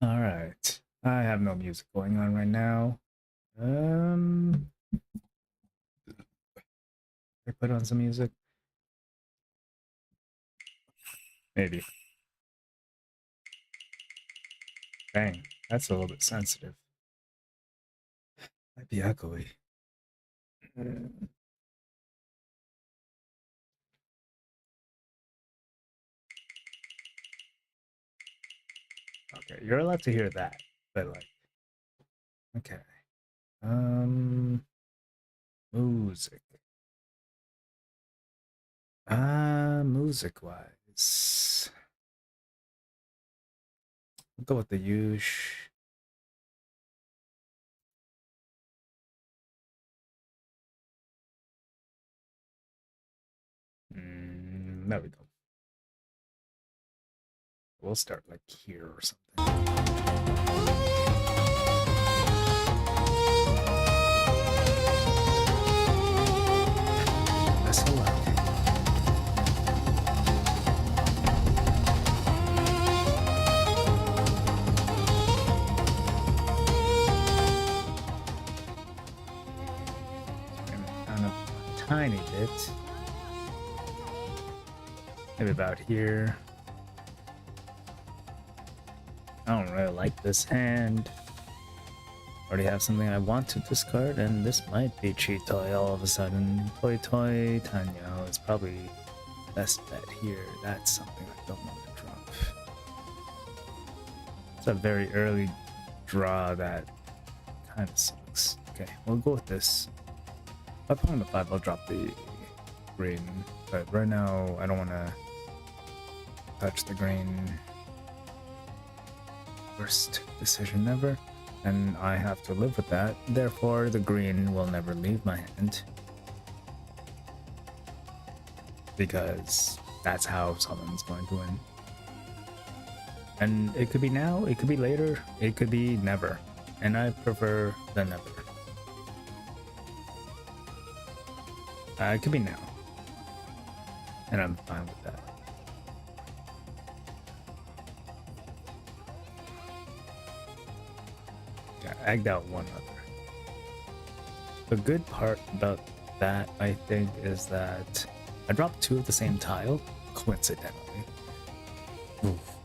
All right. I have no music going on right now. I put on some music. Maybe. Dang, that's a little bit sensitive. Might be echoey. Okay, you're allowed to hear that, but like, okay. Music. Music wise, we'll go with the usual. There we go. We'll start like here or something. That's allowed. Down a tiny bit. Maybe about here. I don't really like this hand. Already have something I want to discard, and this might be cheat toy all of a sudden. Toy toy Tanyo is probably best bet here. That's something I don't want to drop. It's a very early draw that kind of sucks. Okay, we'll go with this. If I put on the 5, I'll drop the green, but right now I don't want to touch the green. Worst decision ever, and I have to live with that. Therefore, the green will never leave my hand. Because that's how someone's going to win. And it could be now, it could be later, it could be never. And I prefer the never. It could be now. And I'm fine with that. Yeah, egged out one other. The good part about that, I think, is that I dropped 2 of the same tile, coincidentally. Oof.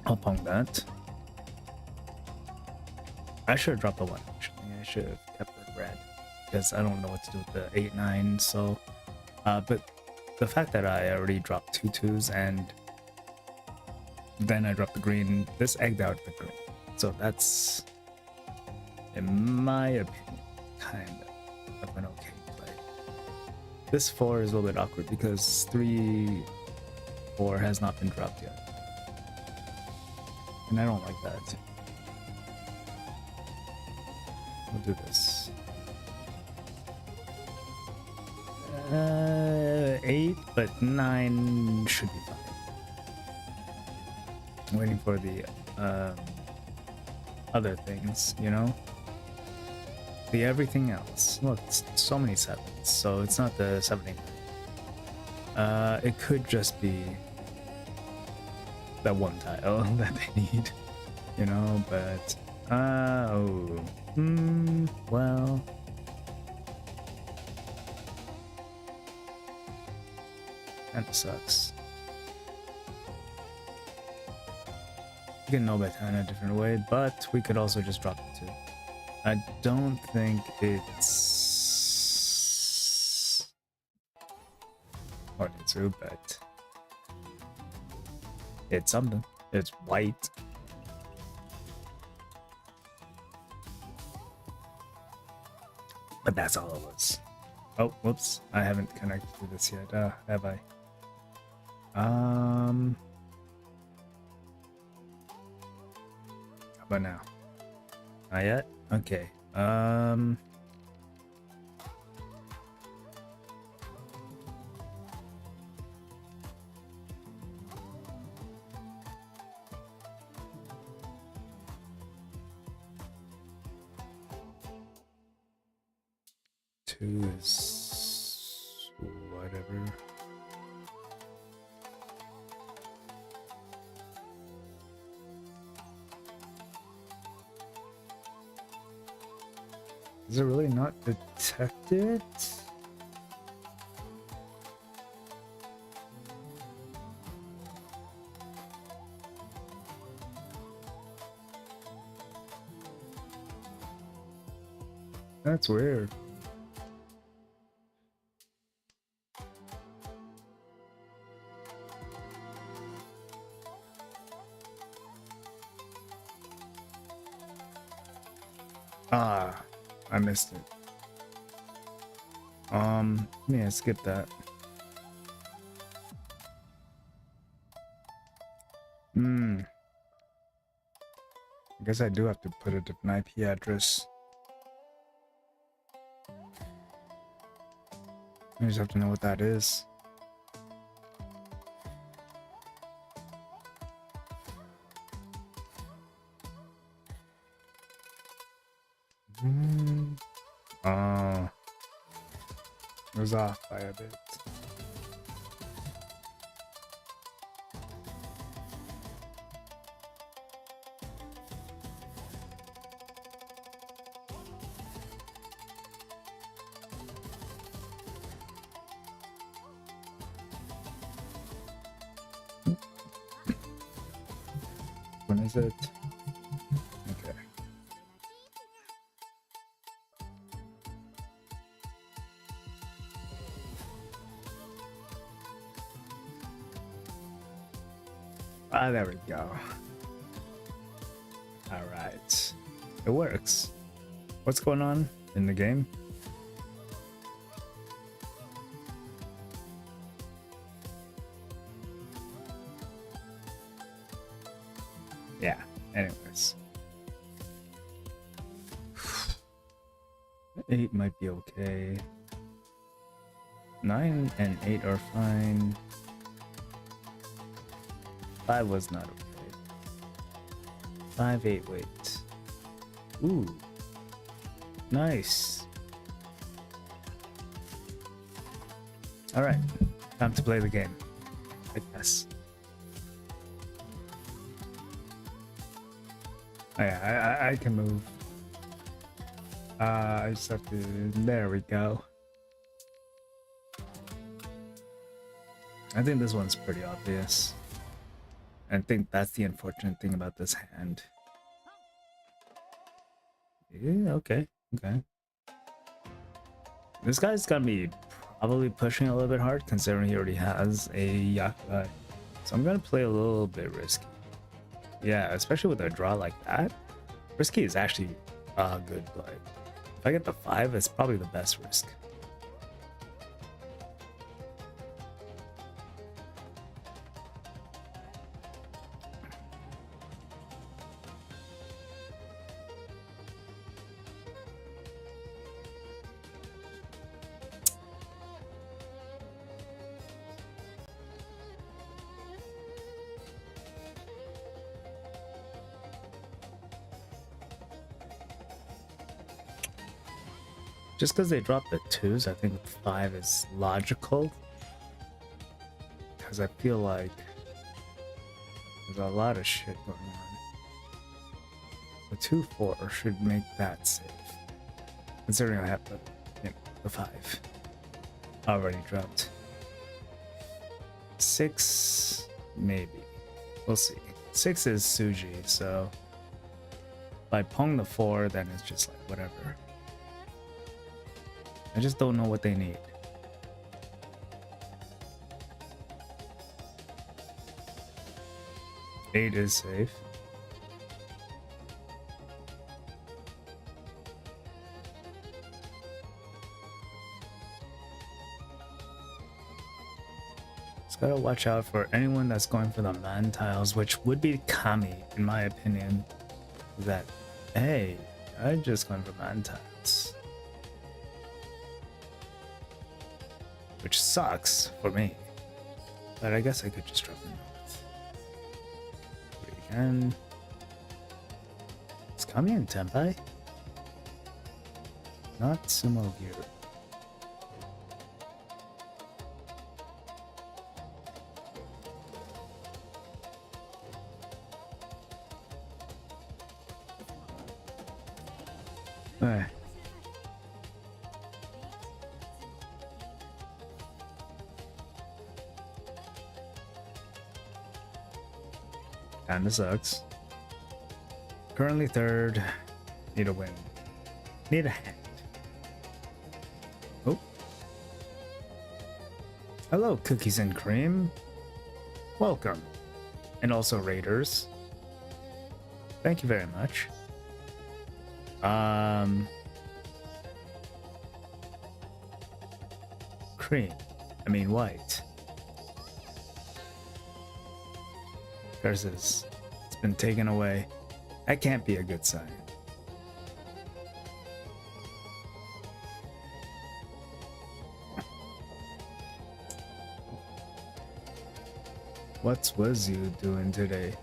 I'll pong that. I should have dropped the 1, actually. I should have kept the red, because I don't know what to do with the 8-9, so... but the fact that I already dropped 2 2s, and then I dropped the green, this egged out the green. So that's, in my opinion, kind of an okay play. This 4 is a little bit awkward because 3, 4 has not been dropped yet. And I don't like that. We'll do this. 8, but 9 should be fine. I'm waiting for the other things, you know? The everything else. Look, so many 7s, so it's not the 7-8. It could just be that one tile that they need, you know, but well, that sucks. You can know better in a different way, but we could also just drop it too. I don't think it's hard to, but it's something. It's white. But that's all it was. Oh, whoops. I haven't connected to this yet, have I? How about now? Not yet? Okay. Two is whatever. Is it really not detected? That's weird. Ah, I missed it. Yeah, skip that. I guess I do have to put a different IP address. I just have to know what that is. Oh, it was off by a bit. When is it? Okay. Ah, there we go. All right. It works. What's going on in the game? Yeah, anyways. 8 might be okay. 9 and 8 are fine. 5 was not okay. 5, 8, wait. Ooh. Nice. Alright, time to play the game, I guess. Oh, yeah, I can move. I just have to. There we go. I think this one's pretty obvious. I think that's the unfortunate thing about this hand. Yeah, okay, okay. This guy's gonna be probably pushing a little bit hard considering he already has a Yakuza. So I'm gonna play a little bit risky. Yeah, especially with a draw like that. Risky is actually a good play. If I get the 5, it's probably the best risk. Just because they dropped the 2s, I think 5 is logical. Because I feel like there's a lot of shit going on. The 2-4 should make that safe. Considering I have the 5 already dropped. 6, maybe. We'll see. 6 is Suji, so if I pong the 4, then it's just like whatever. I just don't know what they need. Eight is safe. Just gotta watch out for anyone that's going for the man tiles, which would be Kami, in my opinion. That, hey, I'm just going for man tiles. Which sucks for me. But I guess I could just drop the north. Again. Is Kami in Tenpai? Not Sumo Gear. Kinda sucks. Currently third. Need a win. Need a hand. Oh. Hello, cookies and cream. Welcome. And also raiders. Thank you very much. Cream. I mean white. Curses. It's been taken away. That can't be a good sign. What was you doing today?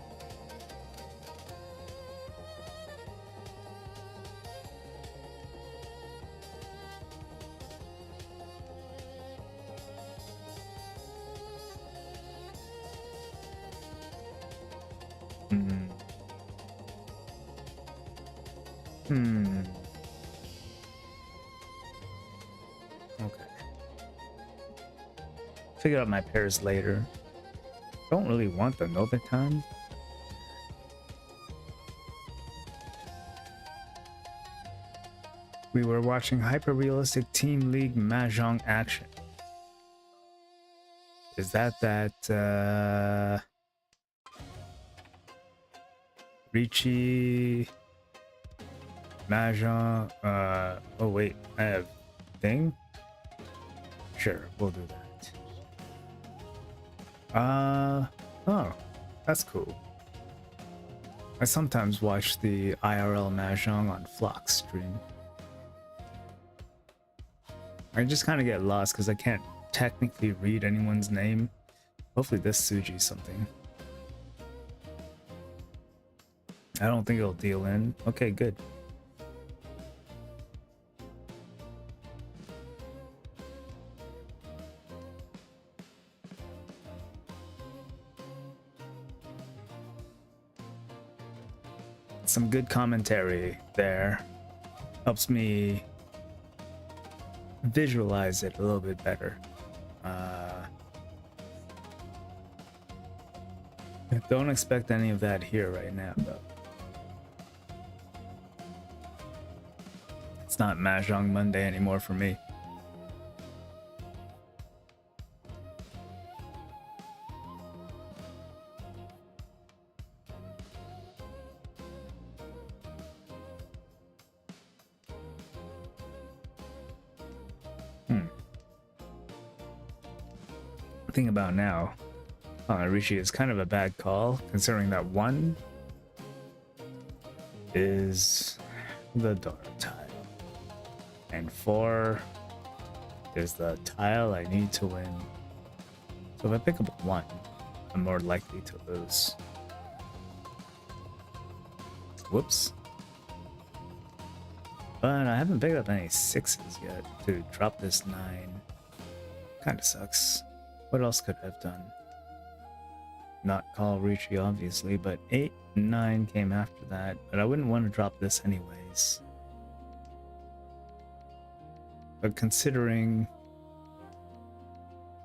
Okay. Figure out my pairs later. Don't really want the Nova time. We were watching hyper-realistic Team League Mahjong action. Is that Richie Mahjong? Oh wait, I have thing? Sure, we'll do that. Oh, that's cool. I sometimes watch the IRL Mahjong on Flock's stream. I just kind of get lost because I can't technically read anyone's name. Hopefully this Suji's something. I don't think it'll deal in. Okay, good. Some good commentary there. Helps me visualize it a little bit better. Don't expect any of that here right now, though. It's not Mahjong Monday anymore for me. Thing about now, Rishi is kind of a bad call, considering that 1 is the daughter tile, and 4 is the tile I need to win. So if I pick up 1, I'm more likely to lose. Whoops. But I haven't picked up any 6s yet to drop this 9. Kinda sucks. What else could I have done? Not call Ricci, obviously, but 8 and 9 came after that, but I wouldn't want to drop this anyways. But considering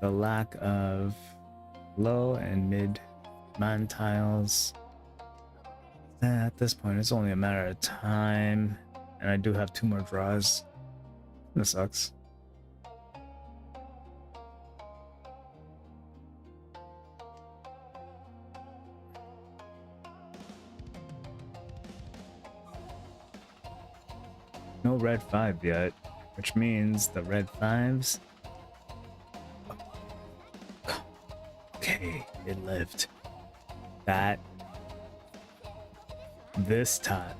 the lack of low and mid man tiles, at this point it's only a matter of time, and I do have 2 more draws. That sucks. No red 5 yet, which means the red 5s. Okay, it lived. That. This time.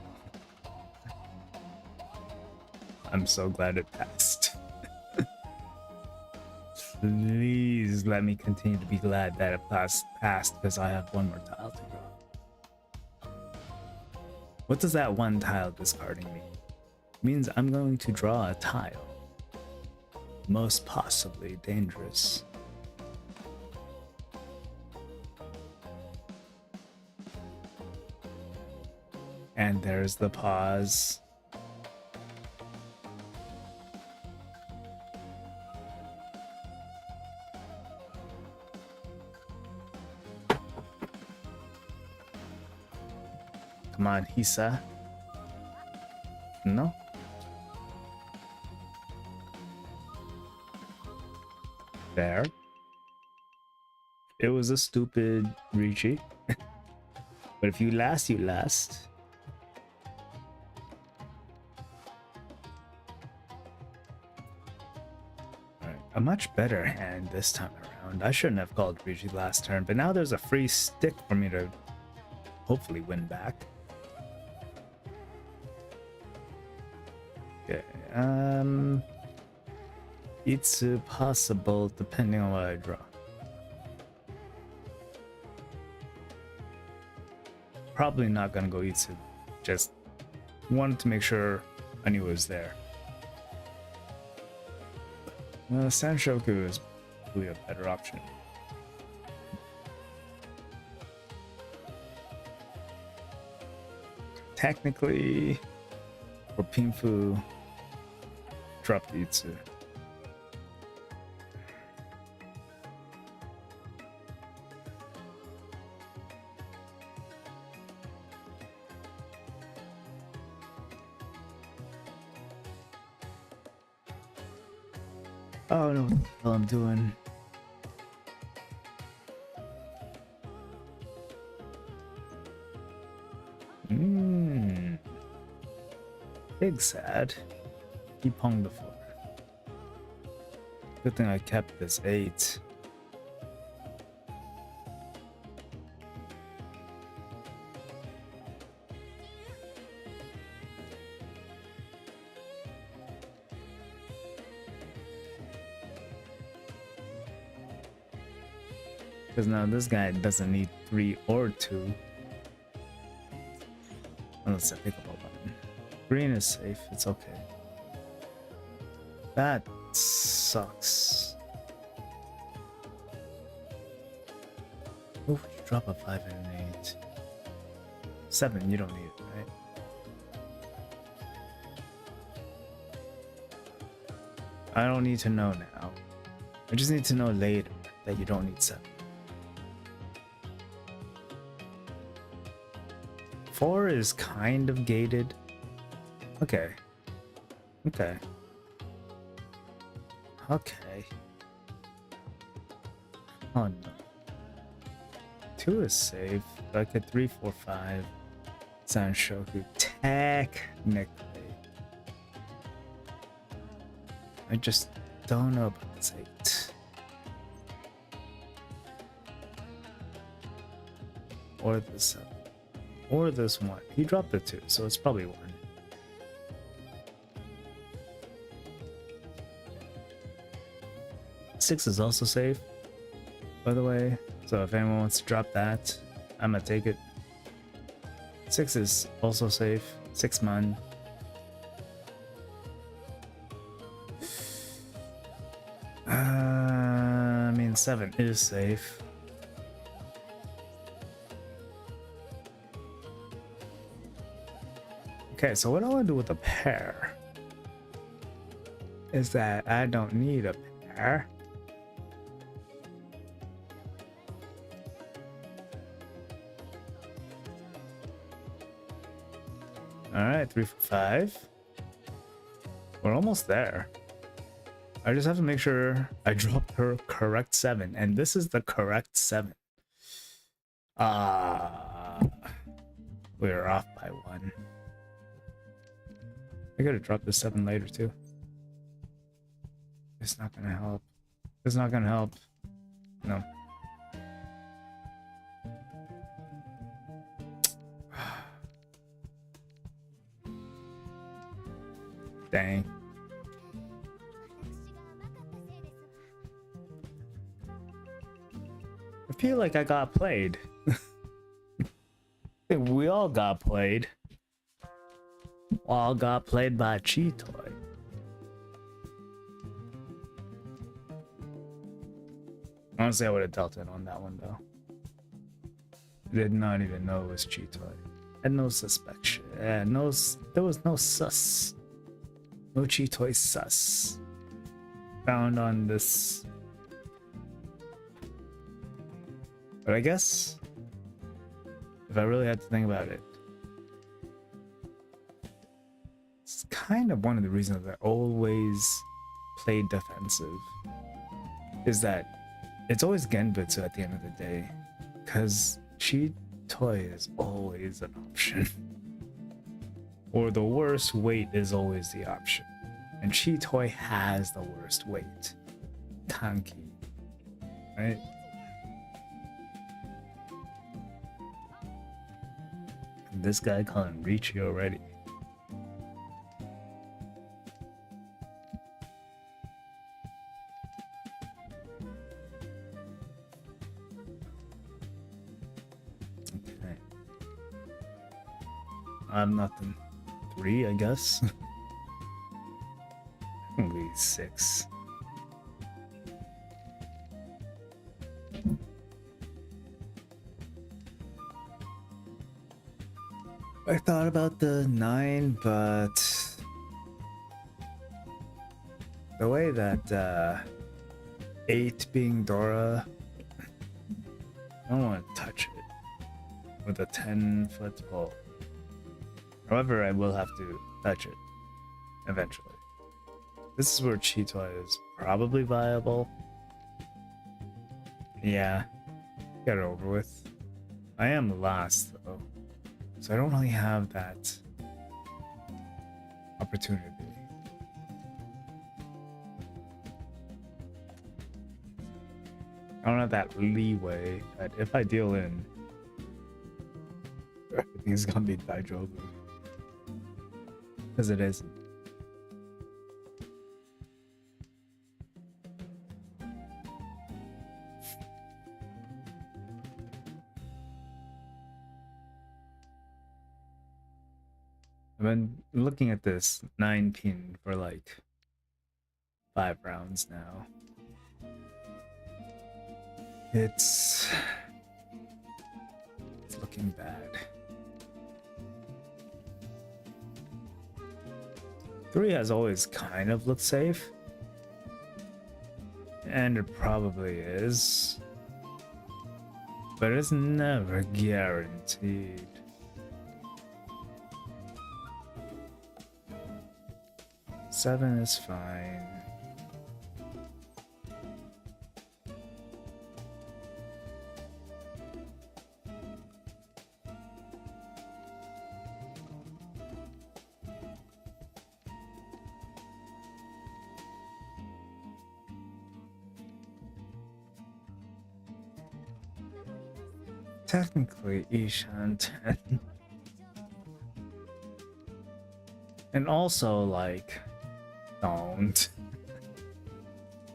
I'm so glad it passed. Please let me continue to be glad that it passed because I have 1 more tile to draw. What does that 1 tile discarding mean? It means I'm going to draw a tile. Most possibly dangerous. And there's the pause. Come on, Hisa. No? There. It was a stupid Ricci. But if you last, you last. Alright, a much better hand this time around. I shouldn't have called Ricci last turn, but now there's a free stick for me to hopefully win back. Okay, it's possible depending on what I draw. Probably not gonna go Itsu. Just wanted to make sure I knew it was there. Sanshoku is probably a better option. Technically, for Pinfu, drop the Itsu. Oh, I don't know what the hell I'm doing. Big sad. He ponged the 4. Good thing I kept this 8. Because now this guy doesn't need 3 or 2. Unless I pick up a button. Green is safe, it's okay. That sucks. Oh, you drop a 5 and an 8. 7, you don't need it, right? I don't need to know now. I just need to know later that you don't need 7. 4 is kind of gated. Okay. Okay. Okay. Oh no. 2 is safe. Like a 3, 4, 5. Sanshoku. Technically. I just don't know about this 8. Or the 7. Or this 1. He dropped the 2, so it's probably 1. Six is also safe, by the way. So if anyone wants to drop that, I'm gonna take it. 6 is also safe. 6 man. I mean 7 is safe. Okay, so what I want to do with a pair is that I don't need a pair. Alright, 3 for 5. We're almost there. I just have to make sure I drop her correct 7, and this is the correct 7. We're off by 1. I gotta drop the 7 later too. It's not gonna help. It's not gonna help. No. Dang. I feel like I got played. I think we all got played. All got played by Cheetoy. Honestly, I would have dealt in on that one though. Did not even know it was Cheetoy. Had no suspicion. Yeah, no, there was no sus. No Cheetoy sus found on this. But I guess if I really had to think about it, kind of one of the reasons I always play defensive is that it's always Genbutsu at the end of the day, because Chi Toy is always an option. Or the worst weight is always the option. And Chi Toy has the worst weight. Tanki. Right? And this guy calling Ricci already. Okay. I'm nothing. 3, I guess. Only 6. I thought about the 9, but the way that 8 being Dora, I don't want to touch it with a 10-foot pole. However, I will have to touch it eventually. This is where Chi Toy is probably viable. Yeah, get it over with. I am last though, so I don't really have that opportunity. I don't have that leeway that if I deal in, everything is gonna be Daijobu. Because it isn't. I've been looking at this 9 pin for like 5 rounds now. It's looking bad. 3 has always kind of looked safe. And it probably is. But it's never guaranteed. Seven is fine. Technically, Ishan 10. And also, like, don't.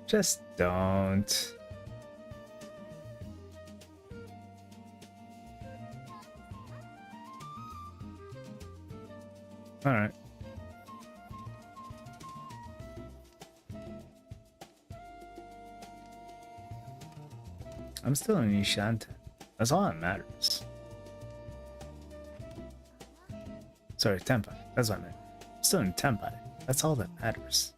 Just don't. Alright. I'm still in Ishan 10. That's all that matters. Sorry, Tenpai. That's what I meant. I'm still in Tenpai. That's all that matters.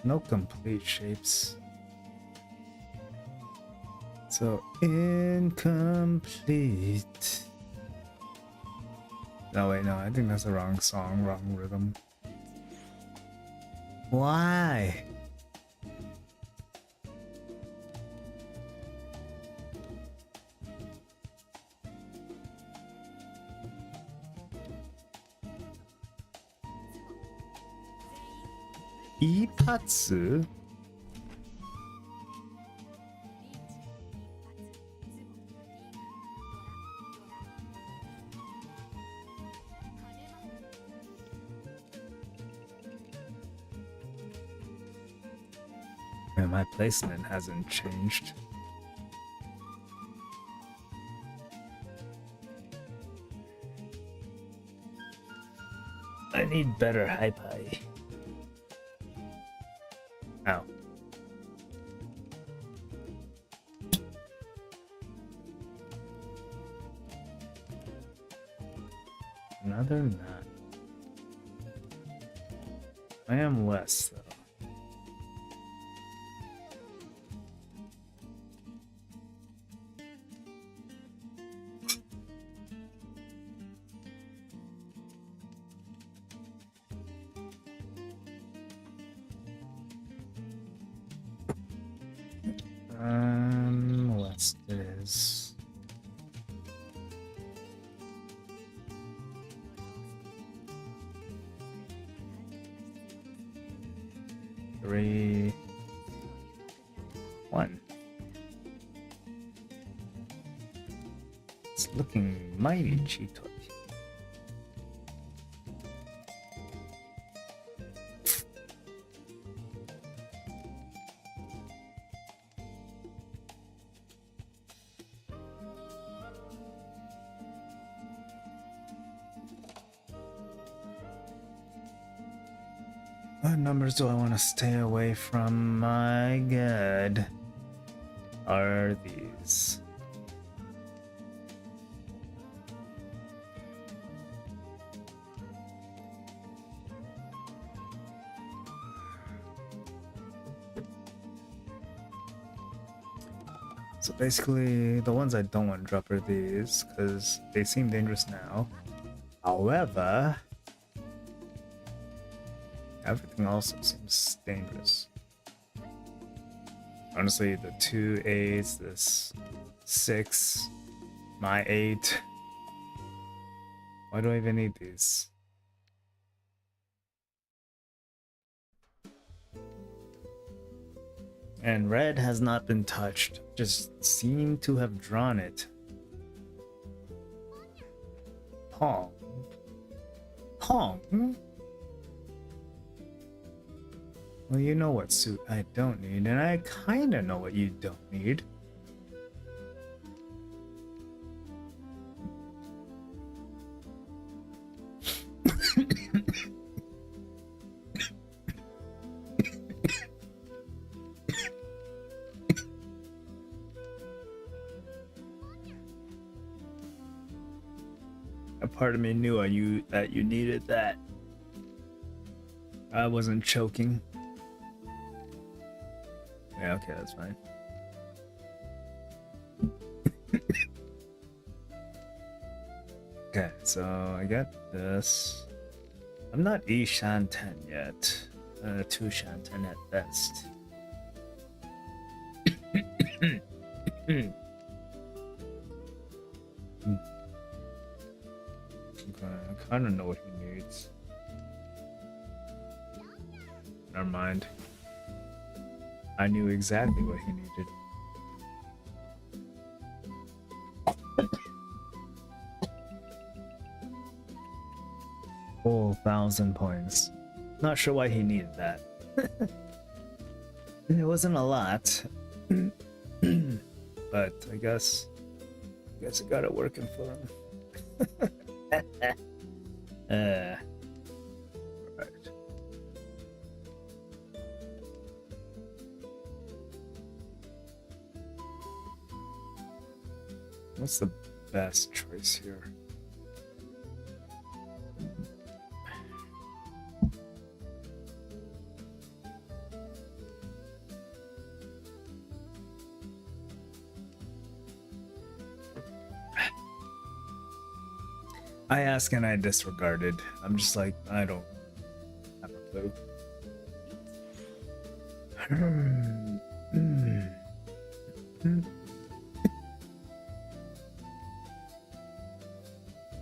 No complete shapes. So incomplete. No, wait, no, I think that's the wrong song, wrong rhythm. Why? Ipatsu? Man, my placement hasn't changed. I need better hi-fi. Ow. other than that, I am less though. West is 3, 1. It's looking mighty cheap. What numbers do I want to stay away from? My god. Are these? So basically, the ones I don't want to drop are these, because they seem dangerous now. However, everything also seems dangerous. Honestly, the 2 8s, this 6, my 8. Why do I even need these? And red has not been touched, just seem to have drawn it. Pong. Pong? Well, you know what suit I don't need, and I kinda know what you don't need. A part of me knew that you needed that. I wasn't choking. Yeah, okay, that's fine. Okay, so I got this. I'm not E Shanten yet. 2 Shanten at best. Okay, I kind of know what he needs. Never mind. I knew exactly what he needed. Full 1,000 points. Not sure why he needed that. It wasn't a lot. But I guess I got it working for him. Right. What's the best choice here? I asked and I disregarded. I'm just like, I don't have a clue.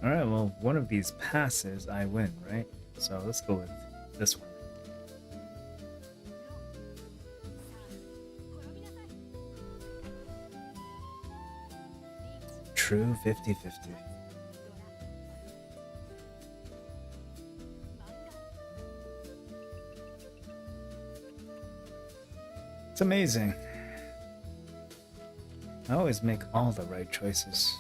Alright, well, one of these passes, I win, right? So let's go with this one. True 50-50. It's amazing. I always make all the right choices.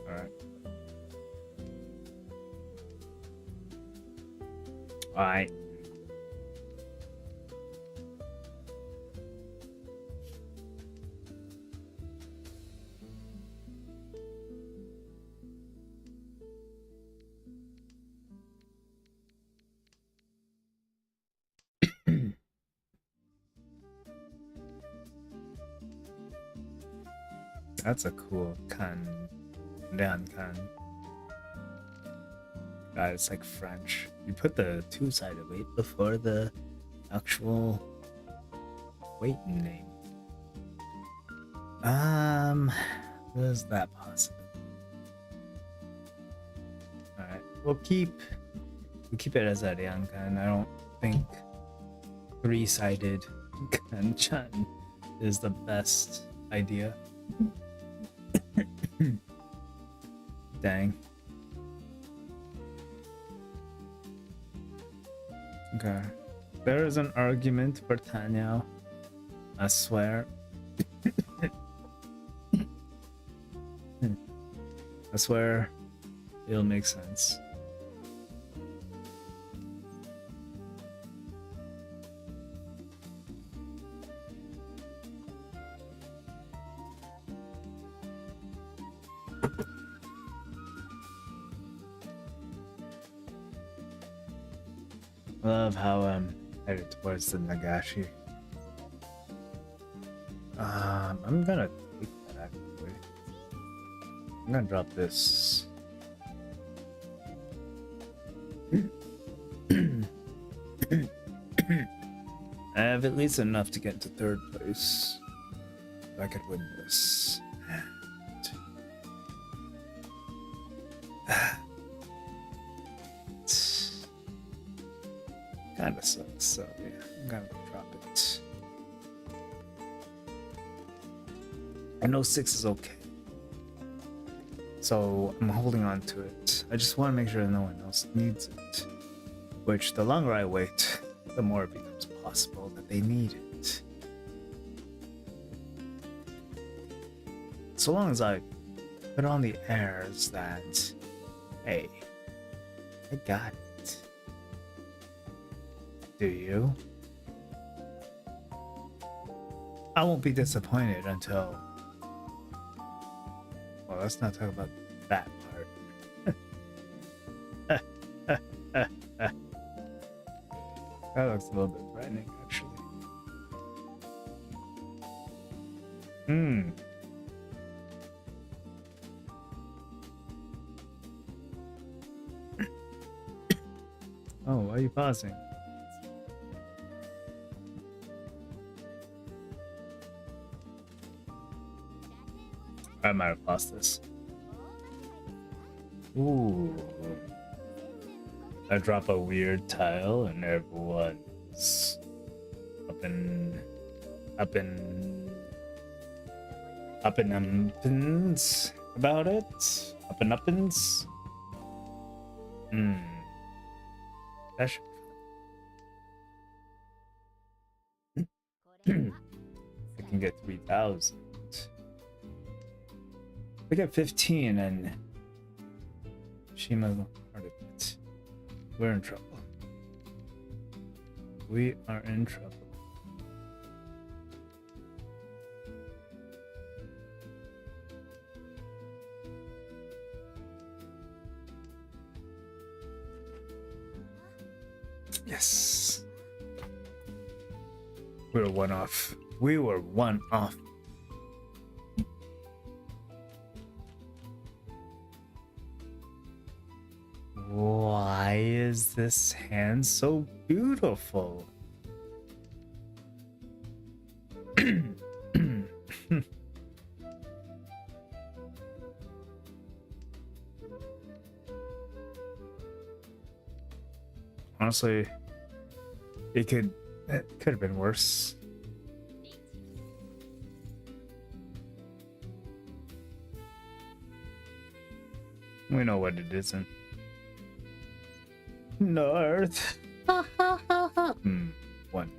Alright. Alright. That's a cool kan. Dan kan. God, it's like French. You put the two-sided weight before the actual weight name. Was that possible? Alright, we'll keep it as a Ryankan. I don't think three-sided Kanchan is the best idea. Dang. Okay. There is an argument for Tanyao. I swear. I swear it'll make sense. Love how I'm headed towards the Nagashi. I'm gonna take that actually. I'm gonna drop this. I have at least enough to get to third place. If I could win this. Kinda sucks, so yeah, I'm gonna drop it. I know 6 is okay. So I'm holding on to it. I just want to make sure no one else needs it. Which, the longer I wait, the more it becomes possible that they need it. So long as I put on the airs that, hey, I got it. Do you? I won't be disappointed until... Well, let's not talk about that part. That looks a little bit frightening, actually. Oh, why are you pausing? I might have lost this. Ooh. I drop a weird tile and everyone's up in uppins about it. Up and uppins. That should I can get 3,000. We got 15 and Shima's part of it. We're in trouble. We are in trouble. Yes. We were one off. We were one off. Why is this hand so beautiful? Honestly, it could have been worse. We know what it isn't. North. One.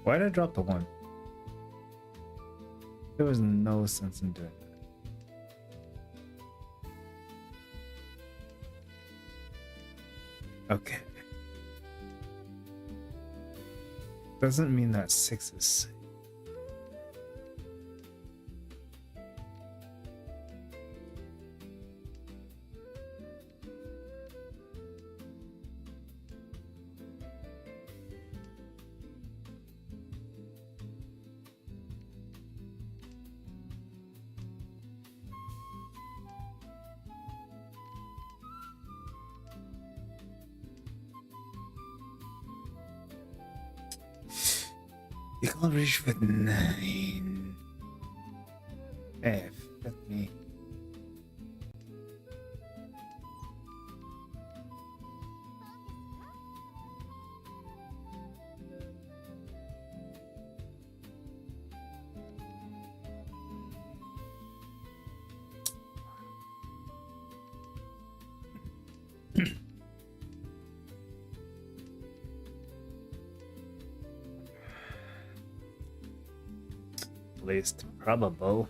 Why did I drop the 1? There was no sense in doing that. Okay. Doesn't mean that 6 is safe. You can't reach with 9. F, let me. Least probable.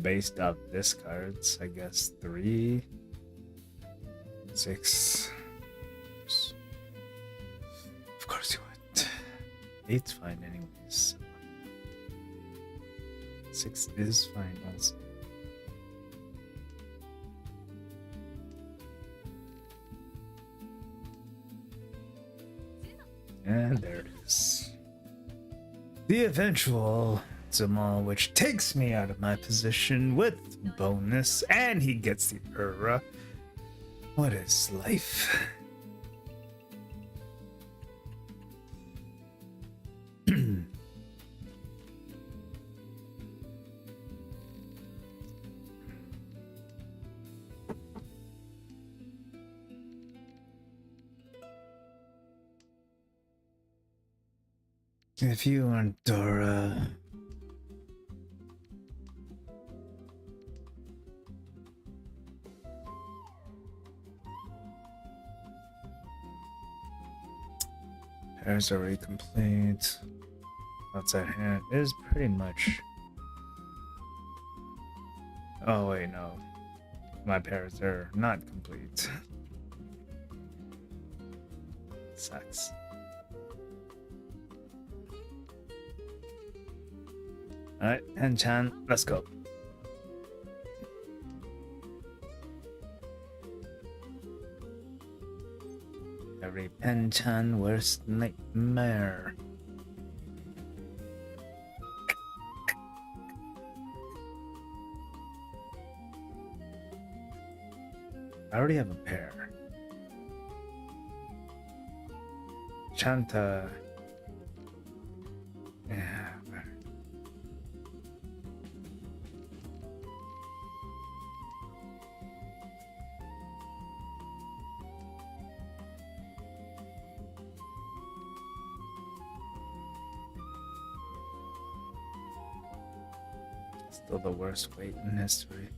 Based off discards, I guess 3, 6. Of course you would. 8's fine anyways. 6 is fine also. And there it is. The eventual Zamal, which takes me out of my position with bonus, and he gets the Ura. What is life? If you aren't Dora... Pair's already complete. Outside hand is pretty much... Oh wait, no. My pairs are not complete. Sucks. Alright, Hen-chan, let's go. Every Pen-chan worst nightmare. I already have a pair. Chanta. Yeah. Still the worst weight in history.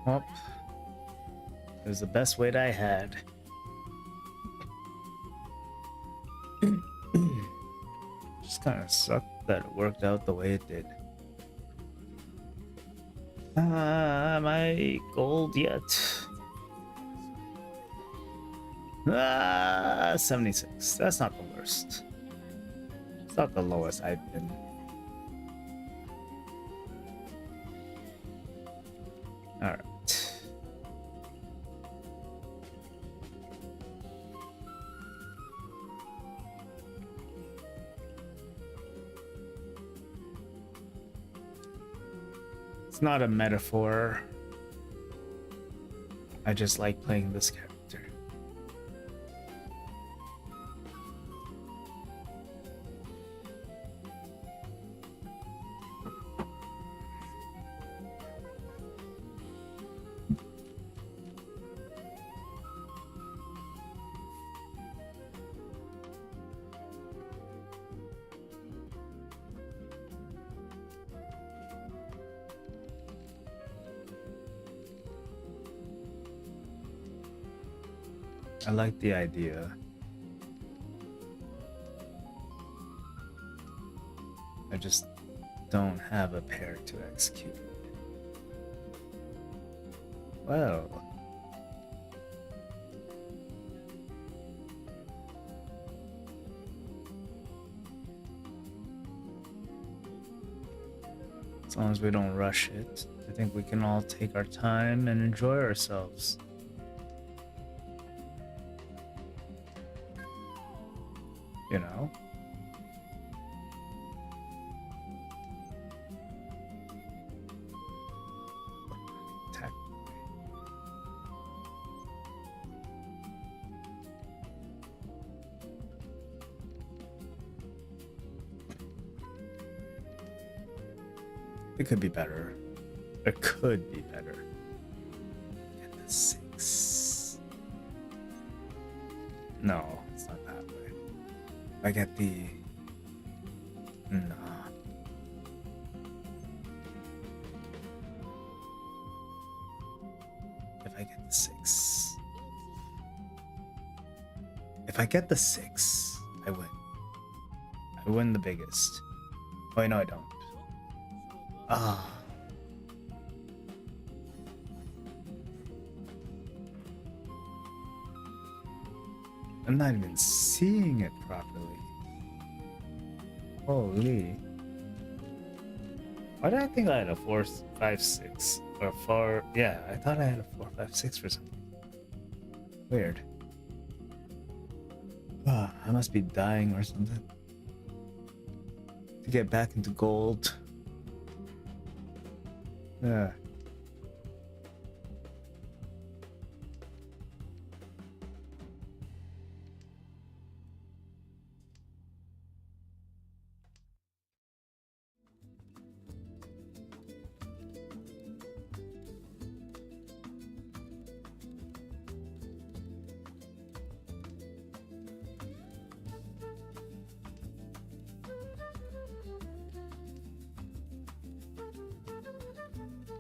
Well, it was the best weight I had. Just kind of sucked that it worked out the way it did. Am I gold yet? 76. That's not the worst. It's not the lowest I've been. Alright. It's not a metaphor. I just like playing this character. I like the idea. I just don't have a pair to execute. Well. As long as we don't rush it, I think we can all take our time and enjoy ourselves. You know? Attack. It could be better. It could be better. Get the 6. No, it's not that way. I get the... Nah. If I get the 6... If I get the 6, I win. I win the biggest. Wait, no, I don't. Ah. I'm not even seeing it properly. Holy. Why did I think I had a 4, 5, 6? Or 4... Yeah, I thought I had a 4, 5, 6 for something. Weird. Ah, I must be dying or something. To get back into gold. Yeah.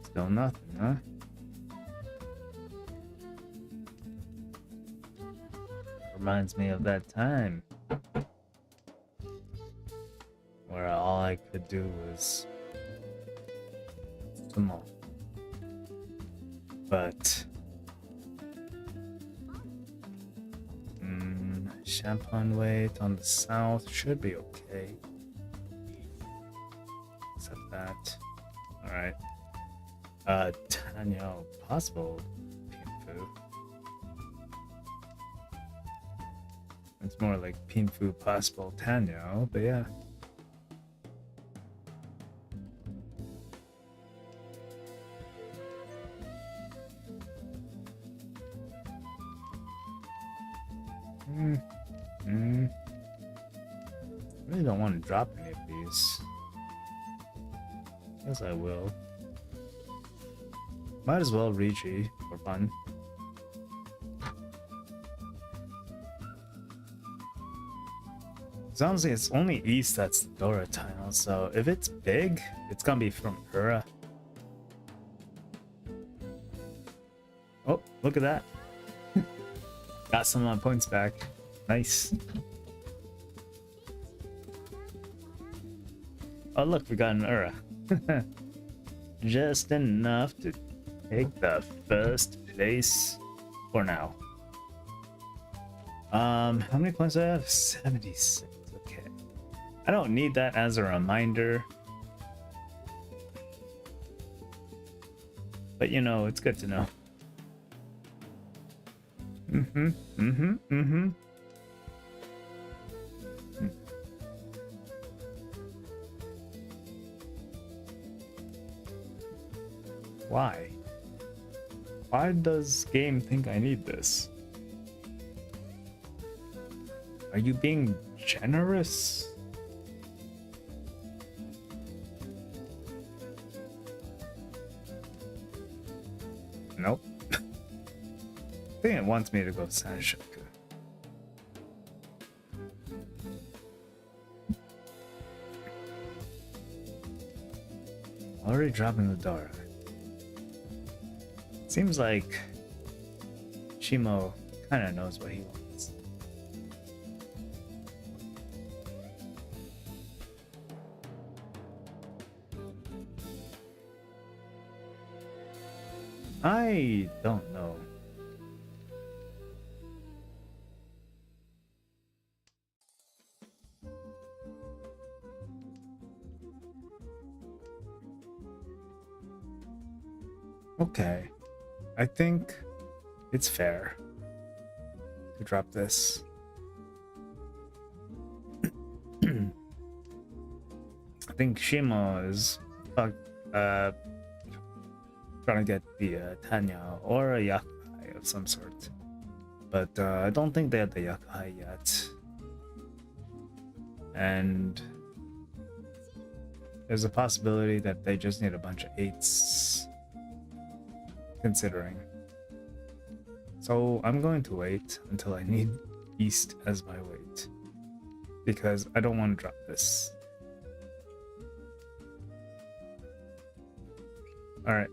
Still nothing, huh? Reminds me of that time where all I could do was small. But Champagne weight on the south should be okay. Except that. Alright. Tanya, possible Pinfu. It's more like Pinfu possible Tanya, but yeah. I really don't want to drop any of these. Guess I will. Might as well Rigi for fun. Because honestly, it's only East that's the Dora tile, so if it's big, it's gonna be from Ura. Oh, look at that. Got some of my points back. Nice. Oh look, we got an Ura. Just enough to take the first place for now. How many points do I have? 76. Okay. I don't need that as a reminder. But you know, it's good to know. Why? Why does game think I need this? Are you being generous? Nope. I think it wants me to go Sanshoku. Already dropping the Dora. Seems like Shimo kind of knows what he wants. I don't know. Okay. I think it's fair to drop this. I think Shima is trying to get the Tanya or a Yakai of some sort. But I don't think they have the Yakai yet. And there's a possibility that they just need a bunch of 8s, considering. So I'm going to wait until I need East as my weight, because I don't want to drop this. Alright.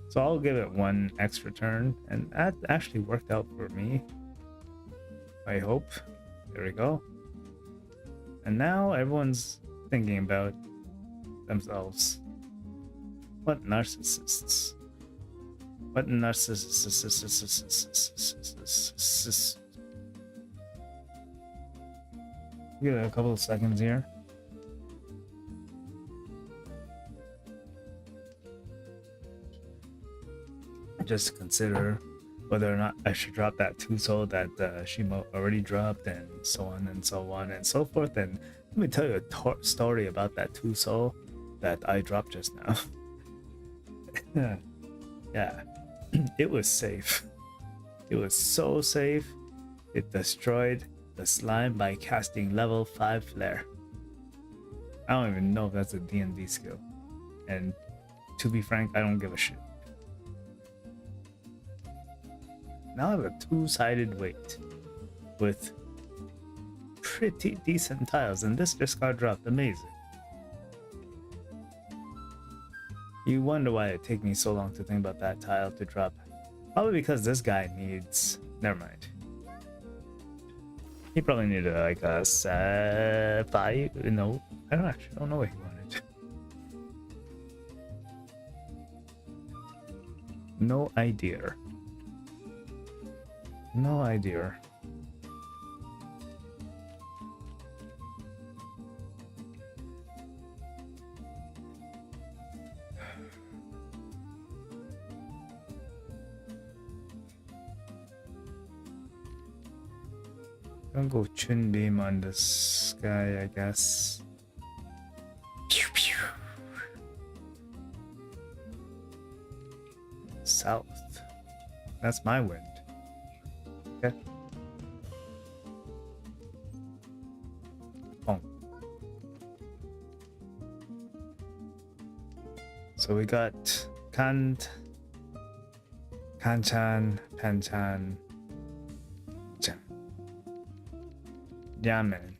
So I'll give it 1 extra turn, and that actually worked out for me. I hope. There we go. And now everyone's thinking about themselves. What narcissists? What narcissists? Give it a couple of seconds here. Just consider whether or not I should drop that 2-soul that Shimo already dropped, and so on and so on and so forth. And let me tell you a story about that 2-soul that I dropped just now. Yeah, it was safe. It was so safe. It destroyed the slime by casting level 5 flare. I don't even know if that's a D&D skill. And to be frank, I don't give a shit. Now I have a 2-sided weight with pretty decent tiles, and this just got dropped. Amazing. You wonder why it take me so long to think about that tile to drop. Probably because this guy needs... Never mind. He probably needed like a 5. No, I don't know what he wanted. No idea. No idea. I'll go Chun Beam on this guy, I guess. Pew, pew. South. That's my wind. Okay. Oh. So we got Kanchan, Panchan, Yamen.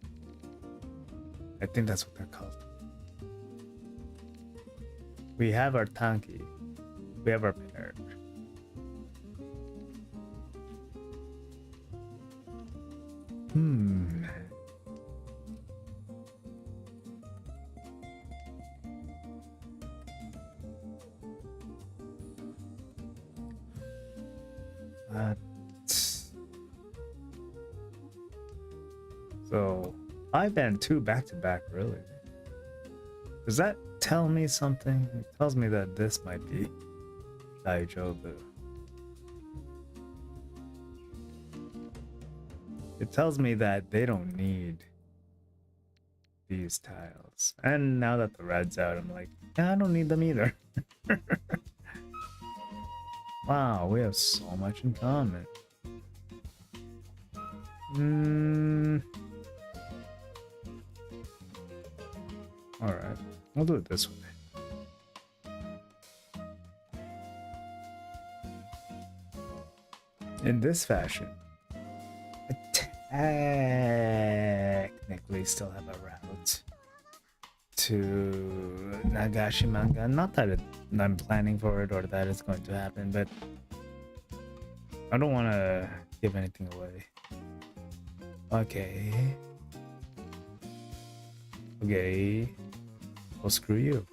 I think that's what they're called. We have our Tanki. We have our pair. So 5 and 2 back to back, really. Does that tell me something? It tells me that this might be Daijobu. It tells me that they don't need these tiles. And now that the red's out, I'm like, yeah, I don't need them either. Wow, we have so much in common. Alright, we'll do it this way. In this fashion, I technically still have a route to Nagashi manga. Not that I'm planning for it or that it's going to happen, but I don't want to give anything away. Okay. Well, screw you.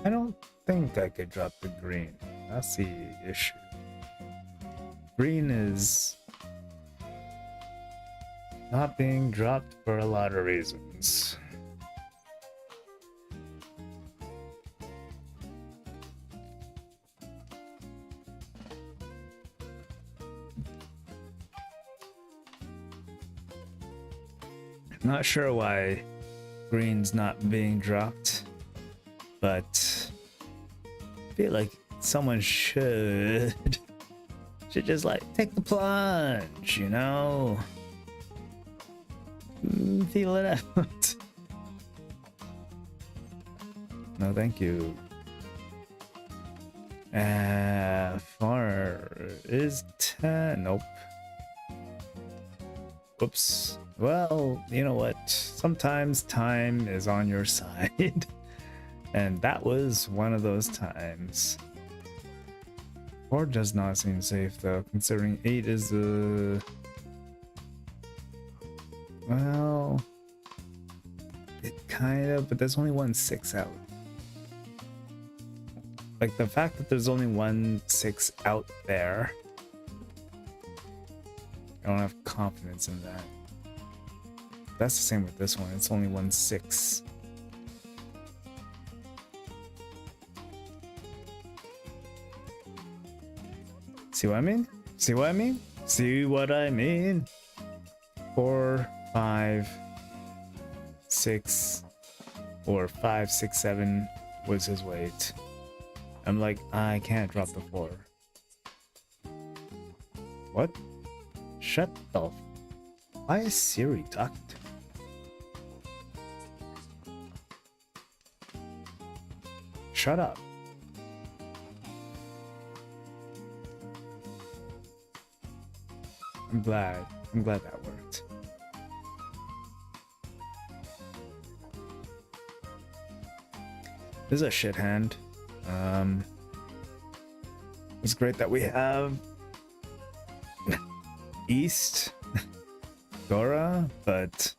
I don't think I could drop the green. That's the issue. Green is not being dropped for a lot of reasons. Not sure why green's not being dropped, but I feel like someone should just like take the plunge, you know? Feel it out. No, thank you. Far is 10. Nope. Whoops. Well, you know what? Sometimes time is on your side. And that was one of those times. 4 does not seem safe though, considering 8 is the... Well... It kind of, but there's only 1 6 out. Like the fact that there's only 1 6 out there, I don't have confidence in that. That's the same with this one. It's only 1 6. See what I mean? See what I mean? See what I mean? 4, 5, 6, or 5, 6, 7 was his weight. I'm like, I can't drop the 4. What? Shut the f. Why is Siri talking to me? Shut up. I'm glad that worked. This is a shit hand. It's great that we have East Dora, but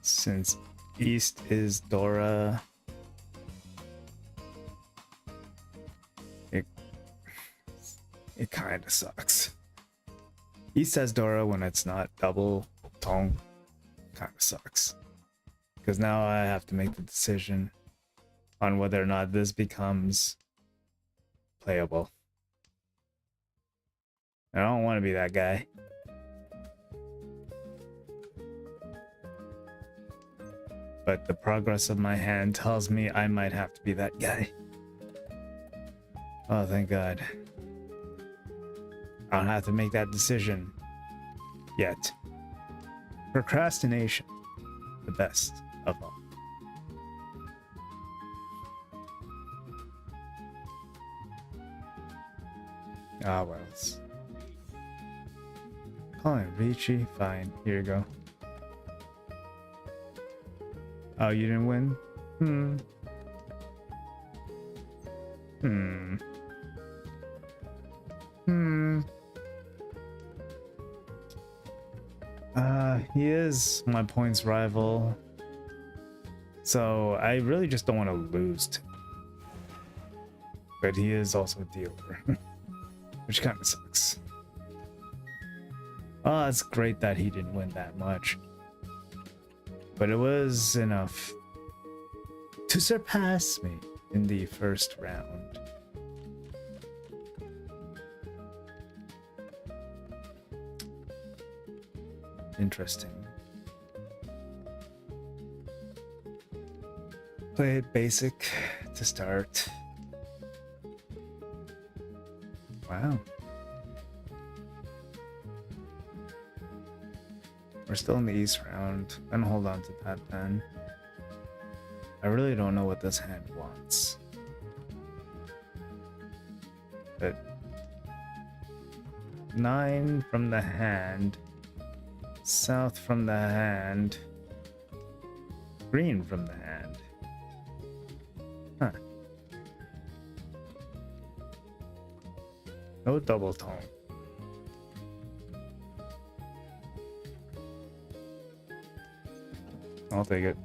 since East is Dora, it kind of sucks. East has Dora when it's not double tone, kind of sucks. Because now I have to make the decision on whether or not this becomes playable. I don't want to be that guy. But the progress of my hand tells me I might have to be that guy. Oh, thank God. I don't have to make that decision yet. Procrastination, the best of all. Ah, well. Calling Ricci, fine. Here you go. Oh, you didn't win? He is my points rival. So I really just don't want to lose to him. But he is also a dealer. Which kind of sucks. Oh, it's great that he didn't win that much. But it was enough to surpass me in the first round. Interesting. Play it basic to start. Wow. We're still in the East round. I'm gonna hold on to that then. I really don't know what this hand wants. But 9 from the hand, south from the hand, green from the hand. Huh. No double tone. I'll take it.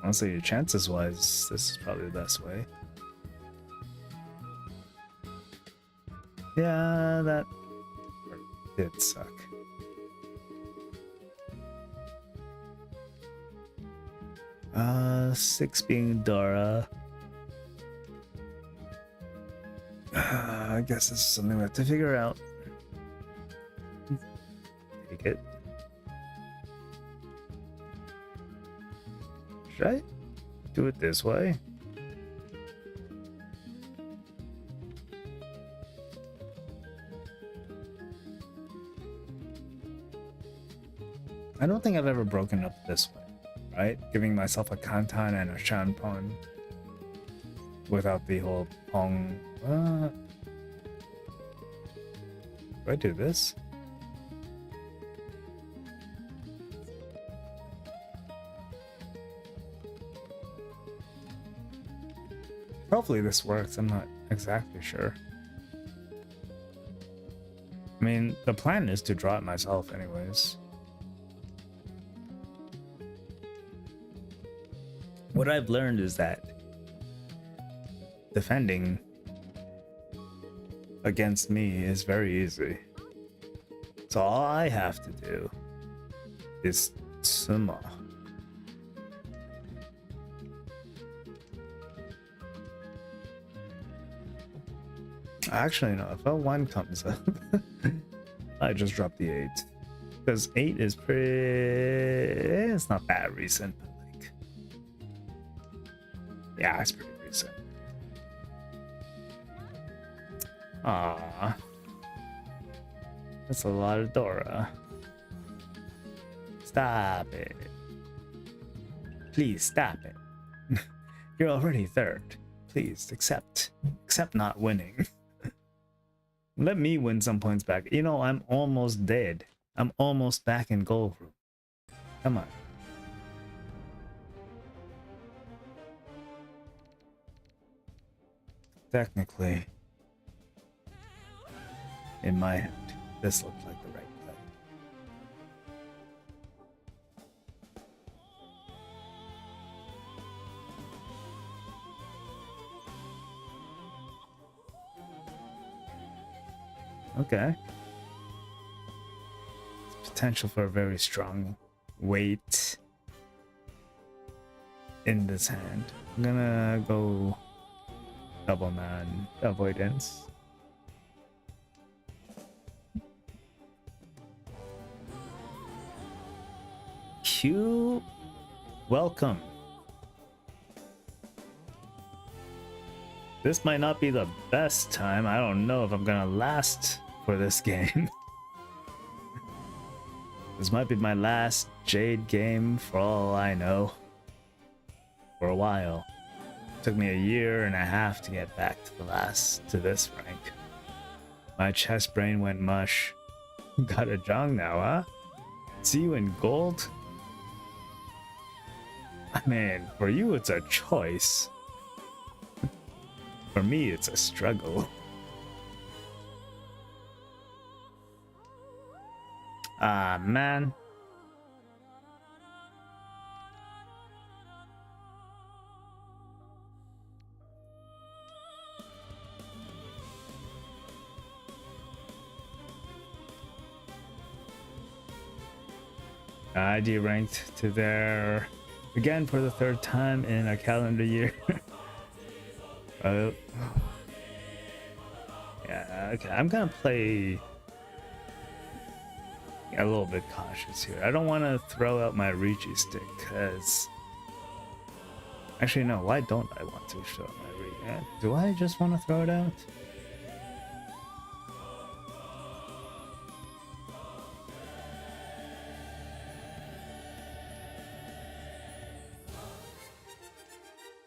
Honestly, chances wise, this is probably the best way. Yeah, that did suck. Six being Dora. I guess this is something we have to figure out. Take it. Should I do it this way? I don't think I've ever broken up this way, right? Giving myself a Kantan and a Shanpon without the whole Pong. Do I do this? Hopefully this works, I'm not exactly sure. I mean, the plan is to draw it myself anyways. What I've learned is that defending against me is very easy. So all I have to do is Tsuma. Actually, no, if L1 comes up, I just drop the 8. Because 8 is pretty... it's not that recent, but like... yeah, it's pretty recent. Ah, that's a lot of Dora. Stop it. Please stop it. You're already third. Please accept not winning. Let me win some points back. You know, I'm almost dead. I'm almost back in goal room. Come on. Technically, in my hand, this looks like the right play. Okay. Potential for a very strong weight in this hand. I'm gonna go double man avoidance. Q, welcome. This might not be the best time. I don't know if I'm gonna last for this game. This might be my last Jade game for all I know. For a while. It took me a year and a half to get back to this rank. My chest brain went mush. Got a Jong now, huh? See you in gold? I mean, for you it's a choice. For me it's a struggle. Ah, man. ID ranked to there again for the third time in a calendar year. Yeah, okay, I'm gonna play a little bit cautious here. I don't want to throw out my Ricci stick because actually no, why don't I want to show my Ricci? Do I just want to throw it out?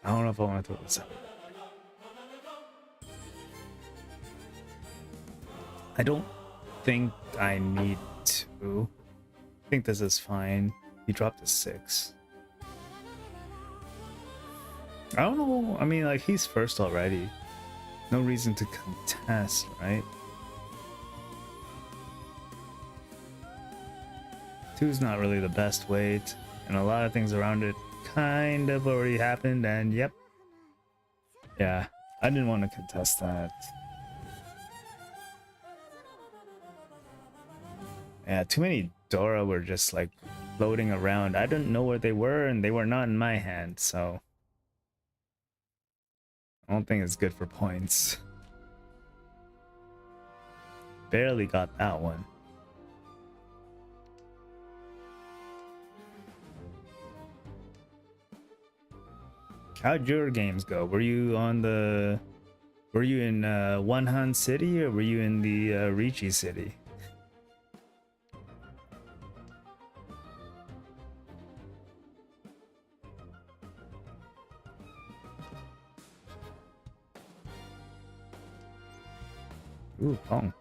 I don't know if I want to throw this out. I don't think I need to. I think this is fine. He dropped a 6. I don't know. I mean, like, he's first already. No reason to contest, right? 2's not really the best weight, and a lot of things around it kind of already happened, and yep. Yeah, I didn't want to contest that. Yeah, too many Dora were just like floating around. I didn't know where they were, and they were not in my hand, so I don't think it's good for points. Barely got that one. How'd your games go? Were you on the... Were you in Wanhan City, or were you in the Ricci City? Ooh, Pong.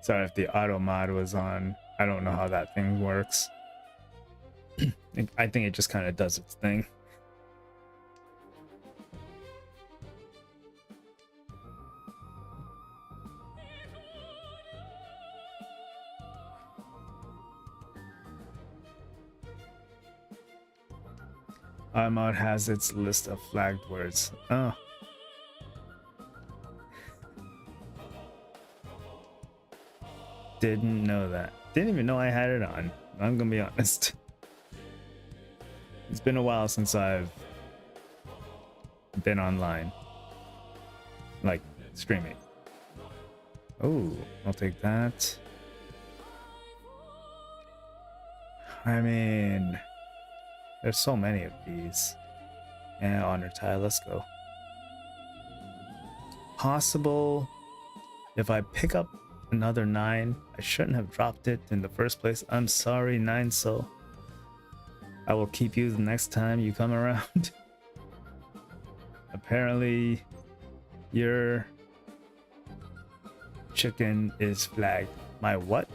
Sorry if the auto mod was on. I don't know how that thing works. I think it just kind of does its thing. Our mod has its list of flagged words. Oh. Didn't know that. Didn't even know I had it on. I'm gonna be honest. It's been a while since I've been online. Like, streaming. Oh, I'll take that. I mean, there's so many of these. And honor tile, let's go. Possible if I pick up another 9. I shouldn't have dropped it in the first place. I'm sorry, 9 Soul. I will keep you the next time you come around. Apparently, your chicken is flagged. My what?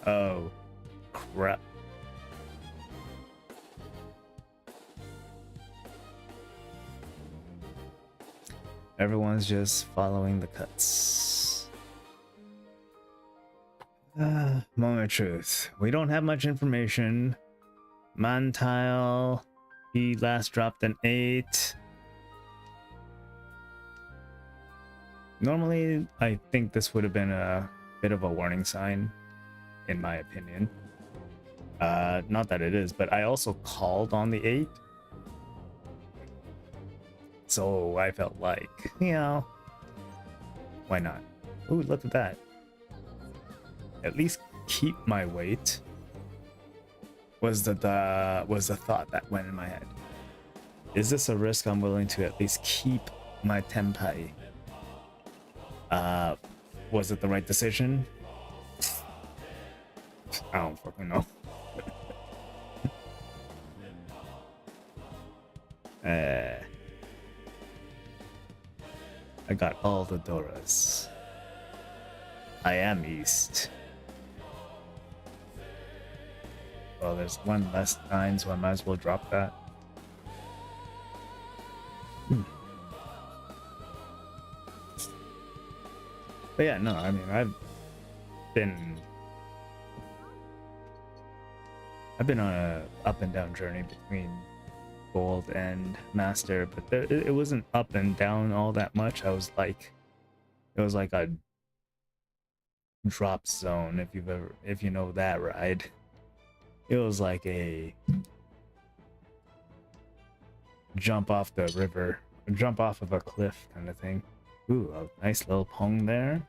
Oh, crap. Everyone's just following the cuts. Moment of truth. We don't have much information. Mantile, he last dropped an 8. Normally, I think this would have been a bit of a warning sign, in my opinion. Not that it is, but I also called on the 8. So I felt like, you know, why not? Ooh, look at that. At least keep my weight was the thought that went in my head. Is this a risk I'm willing to at least keep my tempai? Was it the right decision? I don't fucking know. I got all the Doras. I am East. Well, there's one less 9, so I might as well drop that. But yeah, no, I mean, I've been on a up and down journey between gold and master, but it wasn't up and down all that much. It was like a drop zone, if you know that ride. It was like a jump off the river, jump off of a cliff kind of thing. Ooh, a nice little pong there.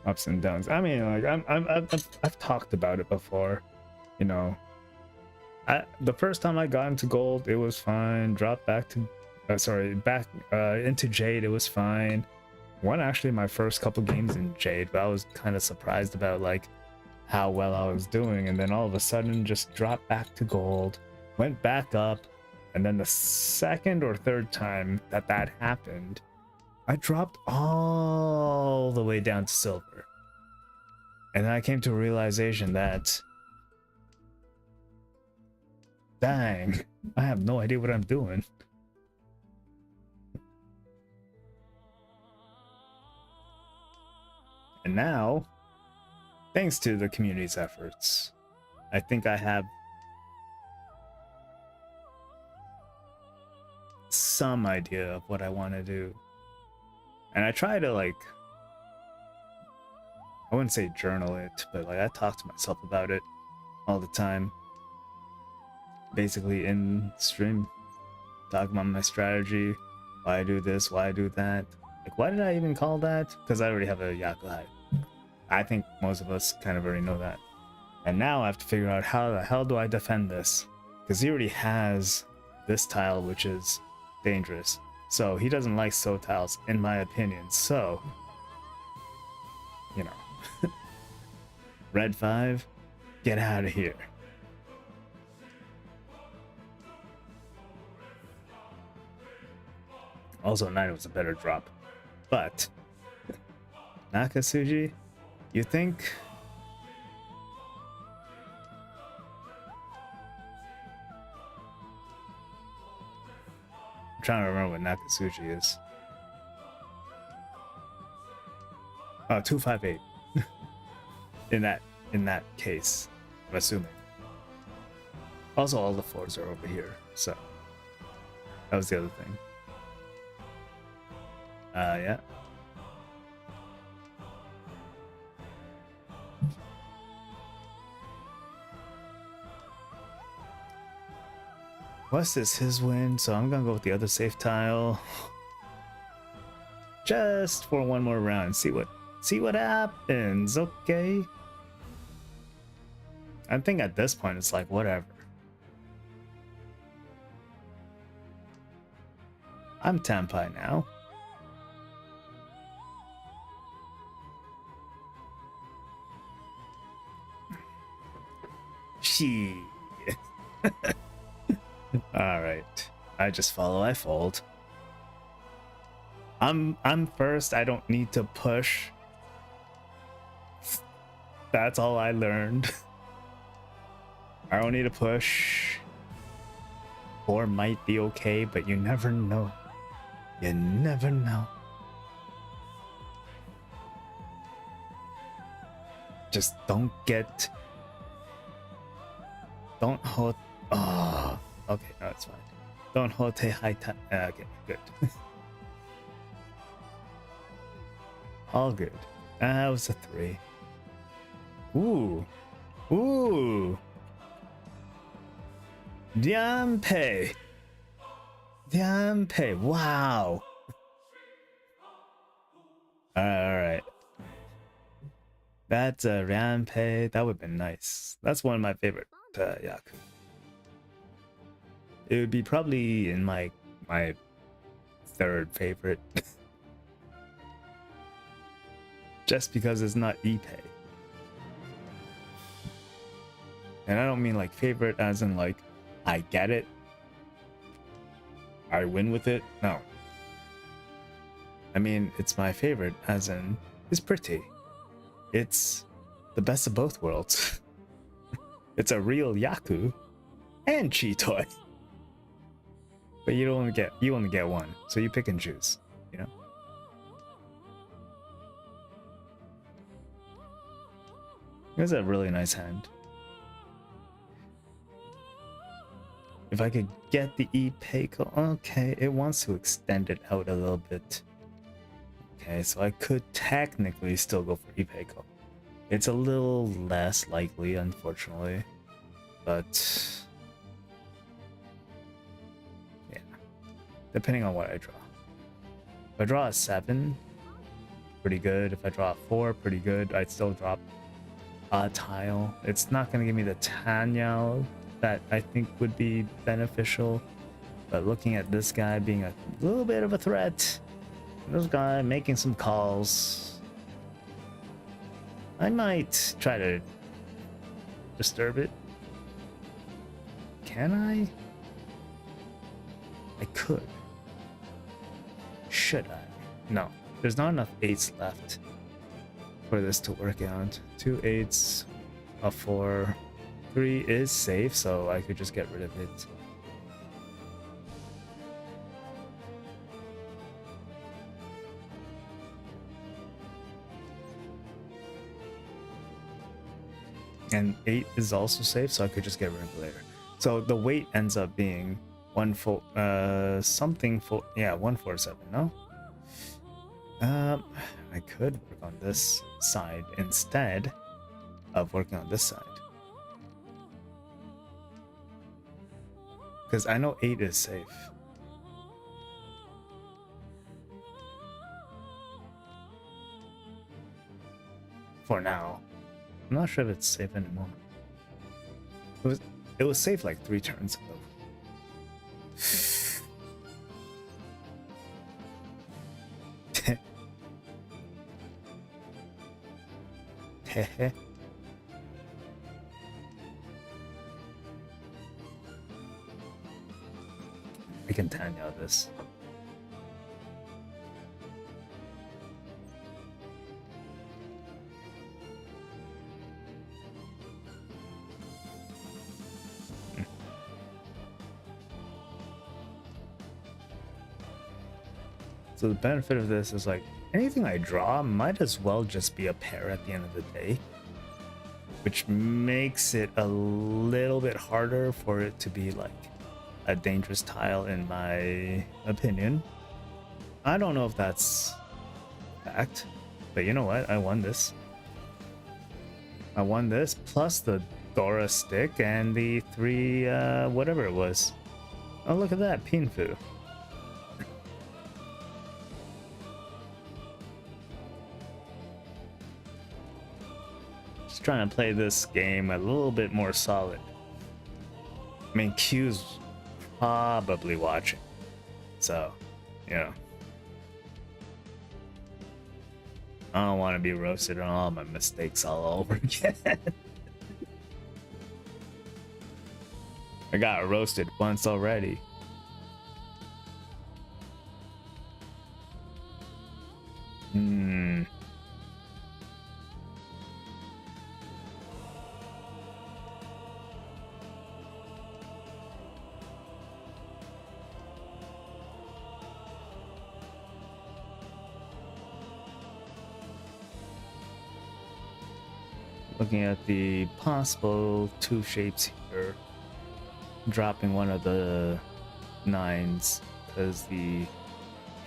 Ups and downs. I mean, like I've talked about it before, you know. The first time I got into gold, it was fine. Dropped back to, back into jade, it was fine. Won actually my first couple games in jade, but I was kind of surprised about like how well I was doing, and then all of a sudden just dropped back to gold, went back up, and then the second or third time that happened, I dropped all the way down to silver. And then I came to a realization that, dang, I have no idea what I'm doing. And now, thanks to the community's efforts, I think I have some idea of what I want to do. And I try to, like, I wouldn't say journal it, but like I talk to myself about it all the time. Basically in stream, talk about my strategy, why I do this, why I do that. Like, why did I even call that? Because I already have a Yaku hype. I think most of us kind of already know that. And now I have to figure out how the hell do I defend this? Because he already has this tile, which is dangerous. So he doesn't like so tiles, in my opinion. So, you know, red 5, get out of here. Also, 9 was a better drop. But, Nakasuji, you think? I'm trying to remember what Nakasuji is. Oh, 258. in that case, I'm assuming. Also, all the 4s are over here, so that was the other thing. Yeah. West is his win, so I'm gonna go with the other safe tile. Just for one more round. See what happens, okay? I think at this point it's like whatever. I'm Tampai now. She. Alright. I just follow, I fold. I'm first, I don't need to push. That's all I learned. I don't need to push. 4 might be okay, but you never know. You never know. Just don't hold. Oh, okay, no, it's fine. Don't hold a high time. Okay, good. All good. That was a 3. Ooh. Ooh. Diampe. Wow. Alright. That's a Rampe. That would have been nice. That's one of my favorite Yaku. It would be probably in my 3rd favorite. Just because it's not Ipe. And I don't mean like favorite as in like I get it, I win with it. No. I mean it's my favorite as in it's pretty. It's the best of both worlds. It's a real Yaku and Chi toy. But you only get one, so you pick and choose, you know? It's a really nice hand. If I could get the Ipeiko, okay, it wants to extend it out a little bit. Okay, so I could technically still go for Ipeiko. It's a little less likely, unfortunately, but yeah, depending on what I draw. If I draw a 7, pretty good. If I draw a 4, pretty good. I'd still drop a tile. It's not going to give me the Tanyao that I think would be beneficial, but looking at this guy being a little bit of a threat, this guy making some calls, I might try to disturb it. Can I? I could. Should I? No, there's not enough 8s left for this to work out. 2 8s, a 4, 3 is safe, so I could just get rid of it. And 8 is also safe, so I could just get rid of it later. So the weight ends up being 147, no? I could work on this side instead of working on this side. Because I know 8 is safe. For now. I'm not sure if it's safe anymore. It was safe like 3 turns ago. I can Tanya this. So the benefit of this is like anything I draw might as well just be a pair at the end of the day, which makes it a little bit harder for it to be like a dangerous tile in my opinion. I don't know if that's fact, but you know what? I won this. I won this plus the Dora stick and the 3 whatever it was. Oh, look at that, Pinfu. Trying to play this game a little bit more solid. I mean, Q's probably watching, so you know, I don't want to be roasted on all my mistakes all over again. I got roasted once already. Looking at the possible 2 shapes here, dropping one of the 9s because the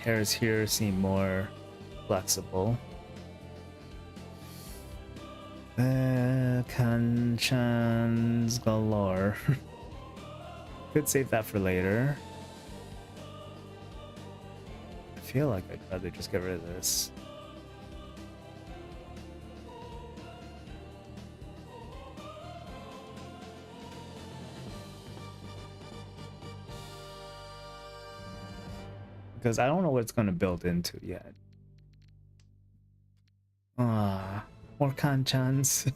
hairs here seem more flexible. Kanchans galore. Could save that for later. I feel like I'd rather just get rid of this. Because I don't know what it's going to build into yet. More Kanchans.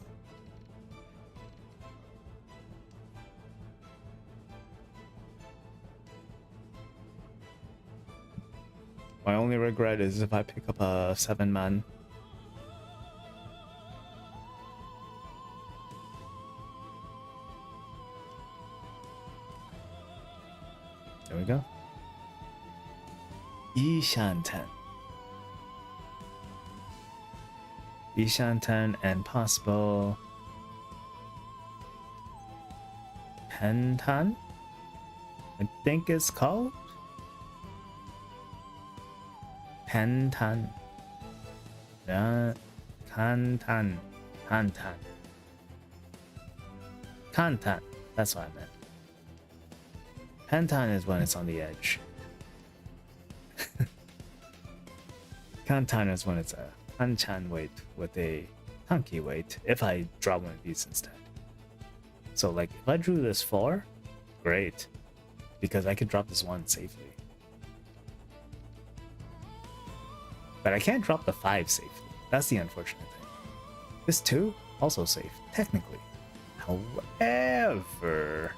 My only regret is if I pick up a 7-man. There we go. Ishanten. Ishanten and possible Pentan, I think it's called Pentan. Yeah, Kantan, Kantan, Kantan. That's what I meant. Pentan is when it's on the edge. Kantan is when it's a Kanchan weight with a Tanki weight, if I draw one of these instead. So like if I drew this 4, great, because I could drop this 1 safely. But I can't drop the 5 safely. That's the unfortunate thing. This 2, also safe, technically. However,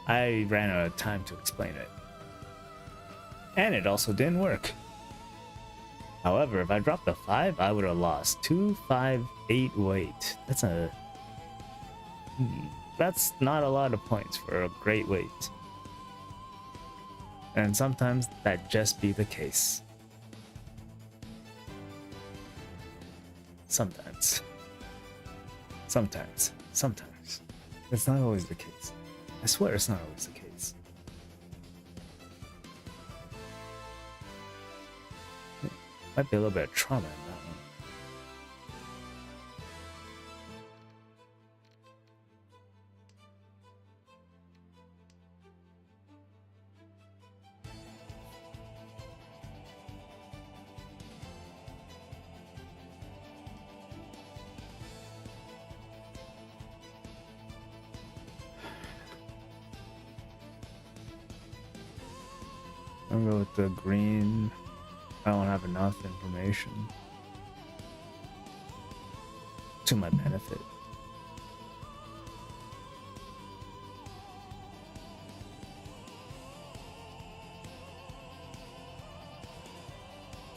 I ran out of time to explain it. And it also didn't work. However, if I dropped a 5, I would have lost 2, 5, 8 weight. That's not a lot of points for a great weight. And sometimes that just be the case. Sometimes. It's not always the case. I swear it's not always the case. Might be a little bit of trauma in that one. I'm gonna go with the green. I don't have enough information to my benefit.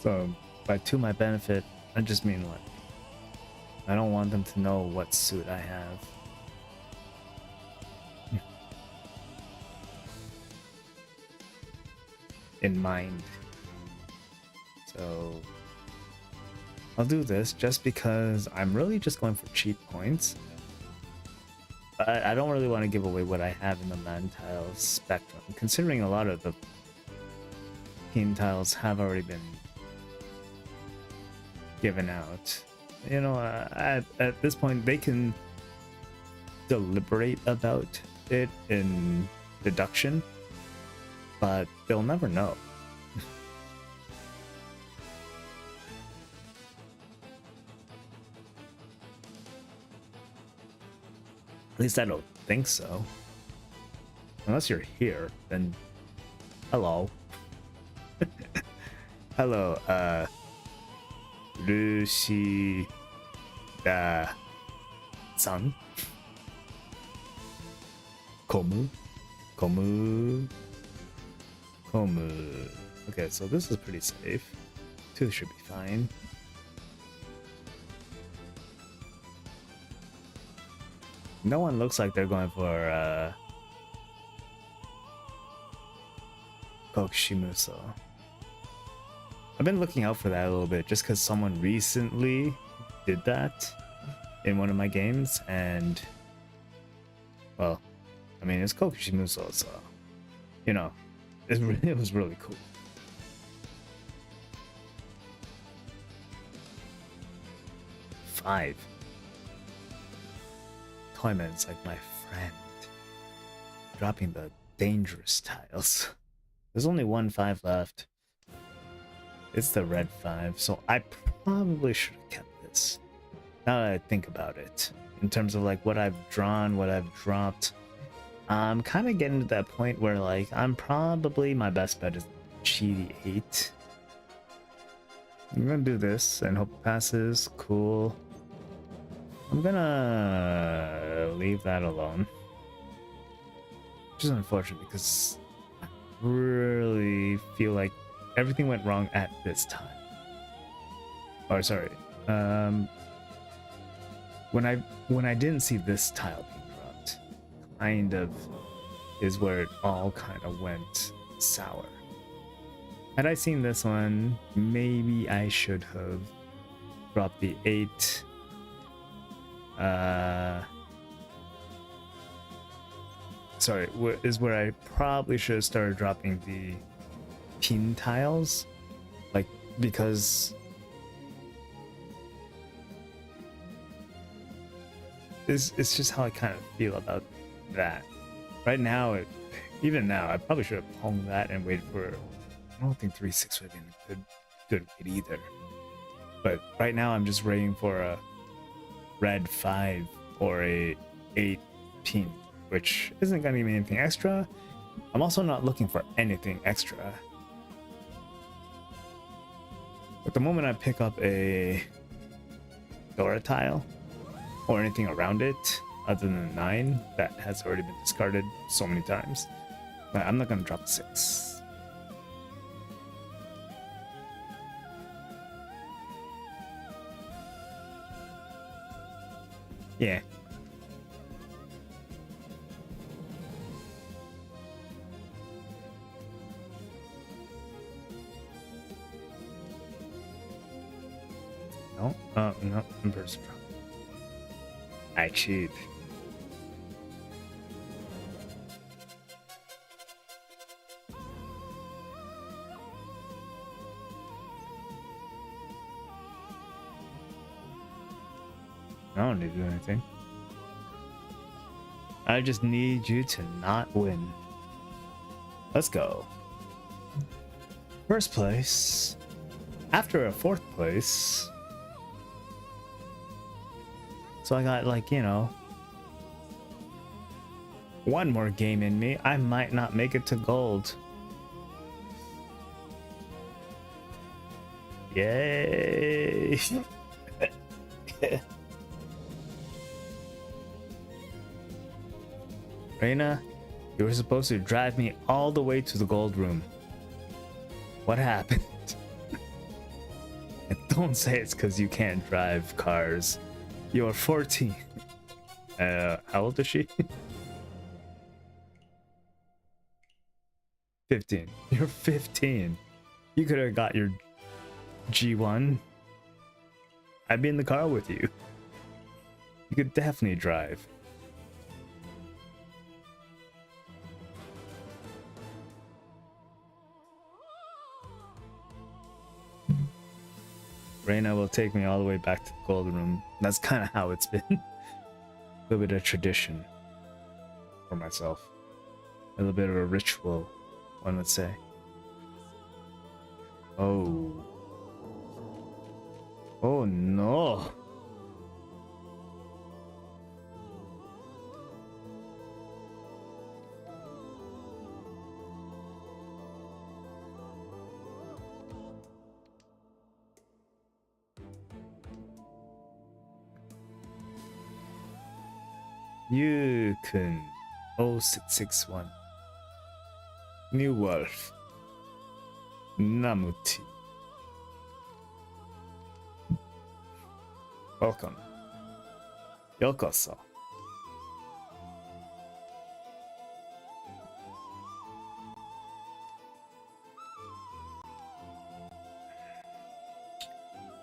So by to my benefit, I just mean like I don't want them to know what suit I have. In mind. So I'll do this just because I'm really just going for cheap points. But I don't really want to give away what I have in the man tiles spectrum, considering a lot of the team tiles have already been given out. You know, at this point they can deliberate about it in deduction, but they'll never know. At least I don't think so. Unless you're here, then hello. Hello, Lucy San. Komu. Okay, so this is pretty safe. 2 should be fine. No one looks like they're going for Kokushimuso. I've been looking out for that a little bit just because someone recently did that in one of my games, and well, I mean, it's Kokushimuso, so you know, it was really cool. Five. Toyman's like my friend. Dropping the dangerous tiles. There's only 1 5 left. It's the red 5, so I probably should have kept this. Now that I think about it, in terms of like what I've drawn, what I've dropped, I'm kind of getting to that point where like I'm probably my best bet is Cheaty 8. I'm gonna do this and hope it passes. Cool. I'm gonna leave that alone. Which is unfortunate because I really feel like everything went wrong at this time. Or sorry, when I didn't see this tile being dropped, kind of is where it all kind of went sour. Had I seen this one, maybe I should have dropped the 8. Sorry, is where I probably should have started dropping the pin tiles, like, because it's just how I kind of feel about that. Right now, even now, I probably should have hung that and waited for. I don't think 3-6 would have been a good wait either. But right now, I'm just waiting for a red 5 or a 8 pin, which isn't gonna give me anything extra. I'm also not looking for anything extra. But the moment I pick up a Dora tile or anything around it other than 9 that has already been discarded so many times, I'm not gonna drop 6. Yeah. No, no, numbers drop. I cheat. I don't need to do anything. I just need you to not win. Let's go. First place. After a fourth place. So I got, like, you know, one more game in me. I might not make it to gold. Yay! Reina, you were supposed to drive me all the way to the gold room. What happened? And don't say it's because you can't drive cars. You're 14. How old is she? 15. You're 15. You could have got your G1. I'd be in the car with you. You could definitely drive. Reina will take me all the way back to the gold room. That's kind of how it's been. A little bit of tradition for myself. A little bit of a ritual, one would say. Oh. Oh no. Yukun 0661 New Wolf Namuti. Welcome. Yokoso.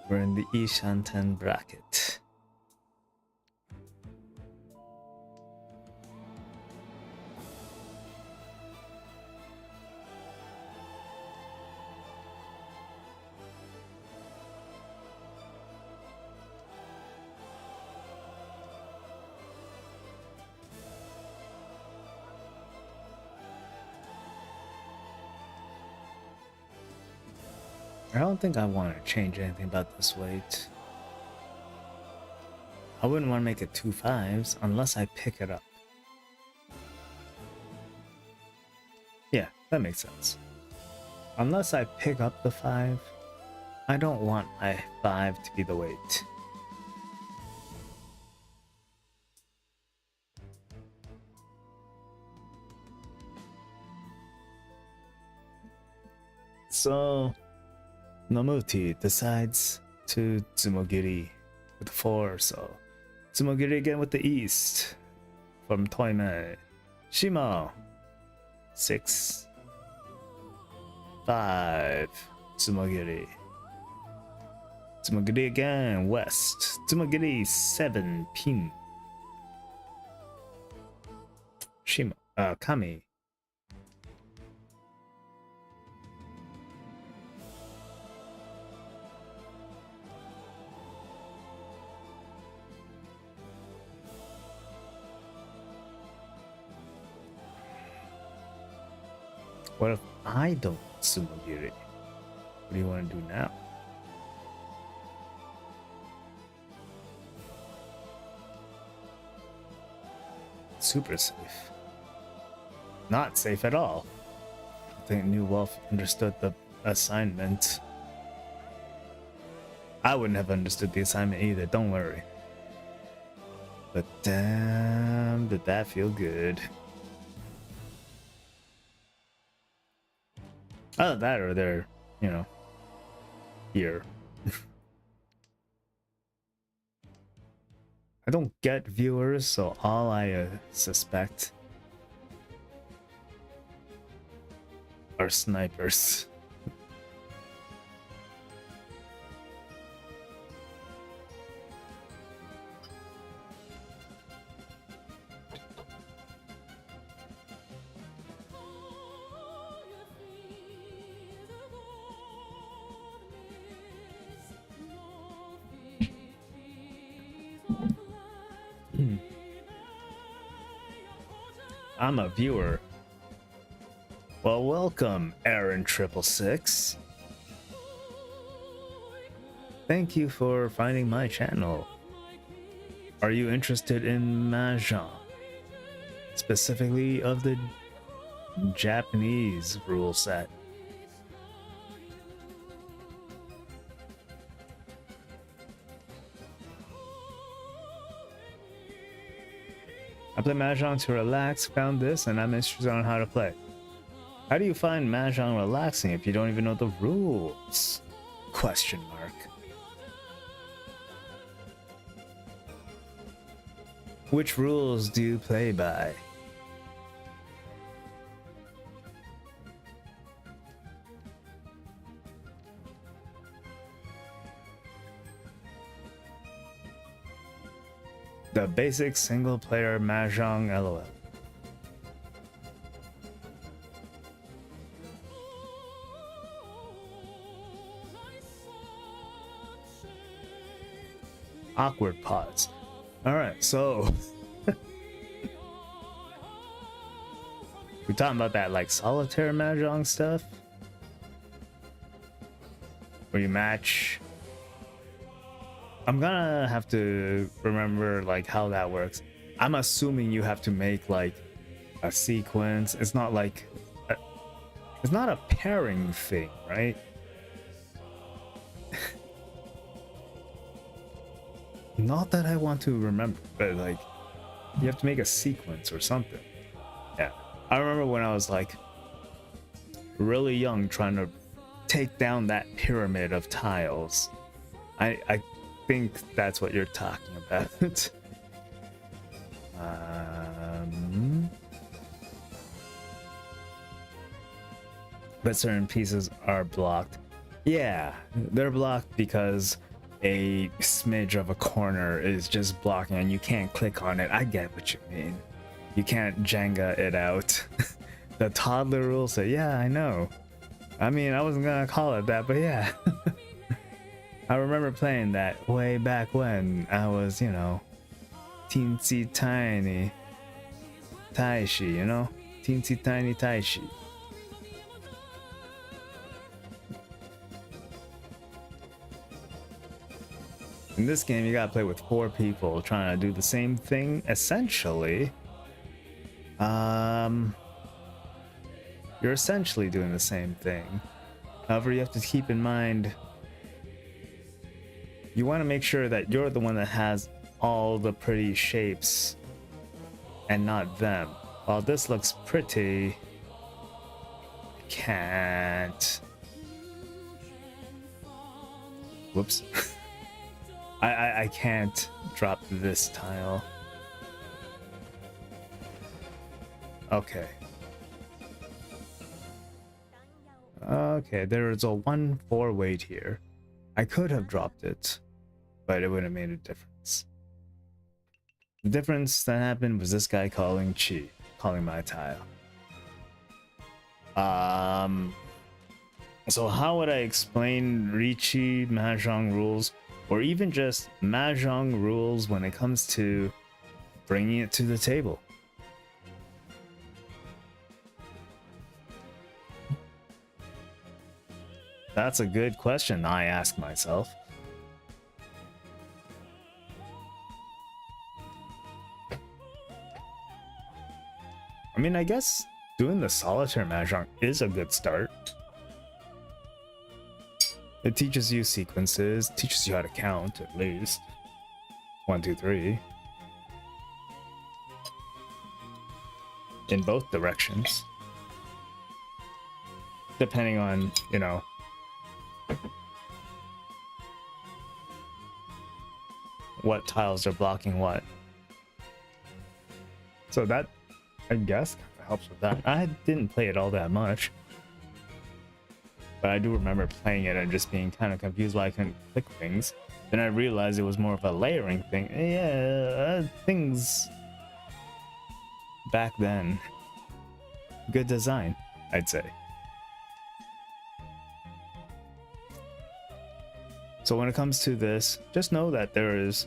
We're in the Ishanten bracket. I don't think I want to change anything about this weight. I wouldn't want to make it 2 5s unless I pick it up. Yeah, that makes sense. Unless I pick up the 5, I don't want my 5 to be the weight. So Namuti decides to Tsumogiri with 4, so Tsumogiri again with the east from Toime. Shimo 6 5 Tsumogiri. Tsumogiri again west. Tsumogiri 7 pin. Shimo Kami. What if I don't Tsumogiri? What do you want to do now? Super safe. Not safe at all. I think New Wolf understood the assignment. I wouldn't have understood the assignment either, don't worry. But damn, did that feel good. Either that or they're, you know, here. I don't get viewers, so all I suspect are snipers. I'm a viewer. Well, welcome, Aaron666. Thank you for finding my channel. Are you interested in Mahjong? Specifically of the Japanese rule set. I play Mahjong to relax, found this, and I'm interested on how to play. How do you find Mahjong relaxing if you don't even know the rules? Question mark. Which rules do you play by? The basic single player Mahjong LOL. Awkward pause. Alright, so we're talking about that like solitaire Mahjong stuff where you match. I'm gonna have to remember like how that works. I'm assuming you have to make like a sequence. It's not like it's not a pairing thing, right? Not that I want to remember, but like you have to make a sequence or something. Yeah, I remember when I was like really young trying to take down that pyramid of tiles. I think that's what you're talking about. But certain pieces are blocked. Yeah, they're blocked because a smidge of a corner is just blocking and you can't click on it. I get what you mean. You can't Jenga it out. The toddler rule say, yeah, I know. I mean, I wasn't gonna call it that, but yeah. I remember playing that way back when I was, you know, teensy tiny Taishi, you know? Teensy tiny Taishi. In this game, you gotta play with 4 people trying to do the same thing, essentially. You're essentially doing the same thing. However, you have to keep in mind you want to make sure that you're the one that has all the pretty shapes and not them. While this looks pretty, I can't. Whoops. I can't drop this tile. Okay. Okay, there is a 1-4 weight here. I could have dropped it, but it would have made a difference. The difference that happened was this guy calling my tile. So how would I explain Riichi Mahjong rules, or even just Mahjong rules when it comes to bringing it to the table? That's a good question I ask myself. I mean, I guess doing the solitaire Mahjong is a good start. It teaches you sequences, teaches you how to count at least. 1, 2, 3. In both directions. Depending on, you know, what tiles are blocking what. So that, I guess, kind of helps with that. I didn't play it all that much, but I do remember playing it and just being kind of confused why I couldn't click things. Then I realized it was more of a layering thing. Yeah, things back then. Good design, I'd say. So when it comes to this, just know that there is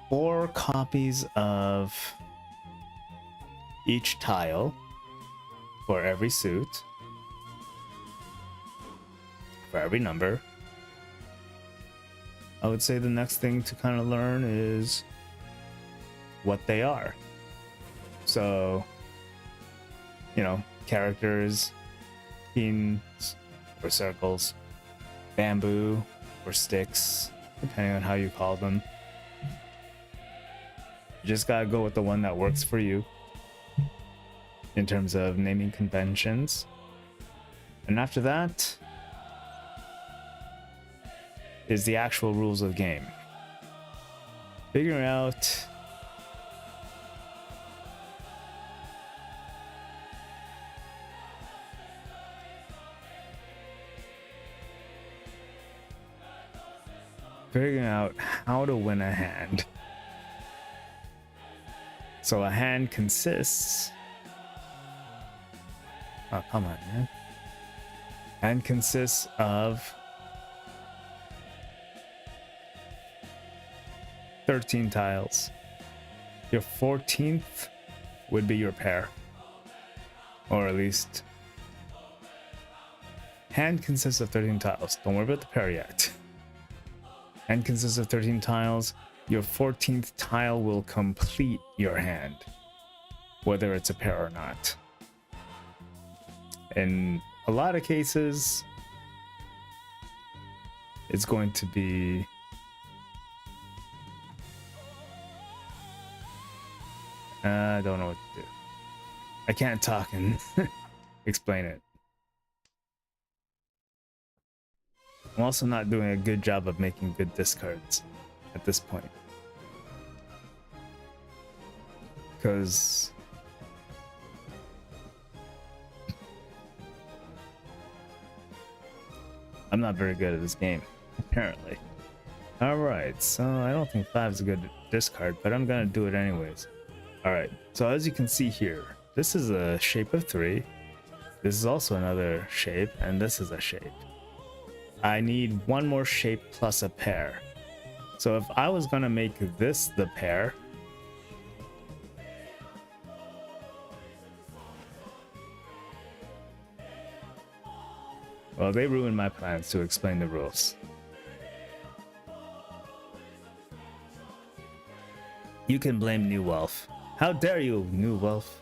4 copies of each tile for every suit, for every number. I would say the next thing to kind of learn is what they are. So, you know, characters, pins or circles, bamboo or sticks, depending on how you call them. You just gotta go with the one that works for you in terms of naming conventions. And after that is the actual rules of the game. Figuring out how to win a hand. So a hand consists, oh come on man, hand consists of 13 tiles. Your 14th would be your pair, or at least hand consists of 13 tiles. Don't worry about the pair yet. Hand consists of 13 tiles. Your 14th tile will complete your hand, whether it's a pair or not. In a lot of cases, it's going to be I don't know what to do. I can't talk and explain it. I'm also not doing a good job of making good discards at this point, because I'm not very good at this game, apparently. Alright, so I don't think 5 is a good discard, but I'm gonna do it anyways. Alright, so as you can see here, this is a shape of 3, this is also another shape, and this is a shape. I need one more shape plus a pair. So if I was gonna make this the pair, well, they ruined my plans to explain the rules. You can blame New Wealth. How dare you, New Wealth?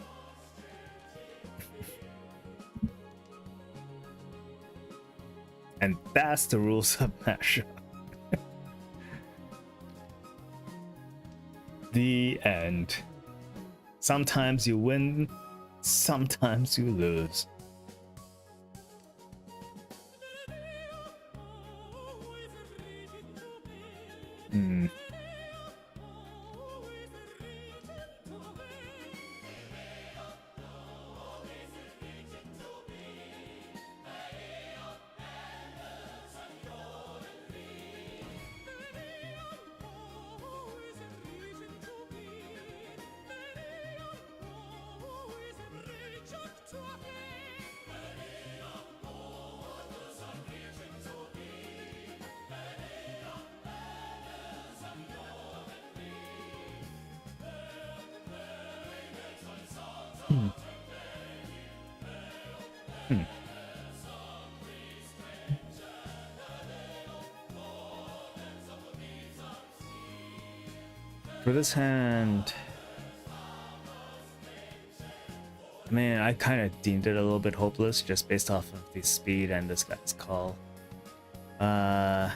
And that's the rules of mashup. The end. Sometimes you win, sometimes you lose. For this hand, man, I kind of deemed it a little bit hopeless just based off of the speed and this guy's call. I'm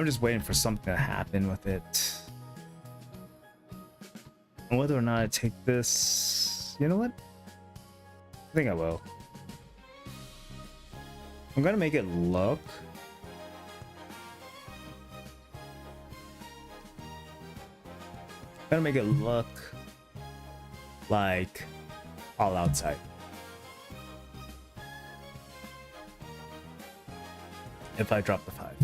just waiting for something to happen with it. And whether or not I take this, you know what? I think I will. I'm gonna make it look Gotta make it look like all outside. If I drop the 5.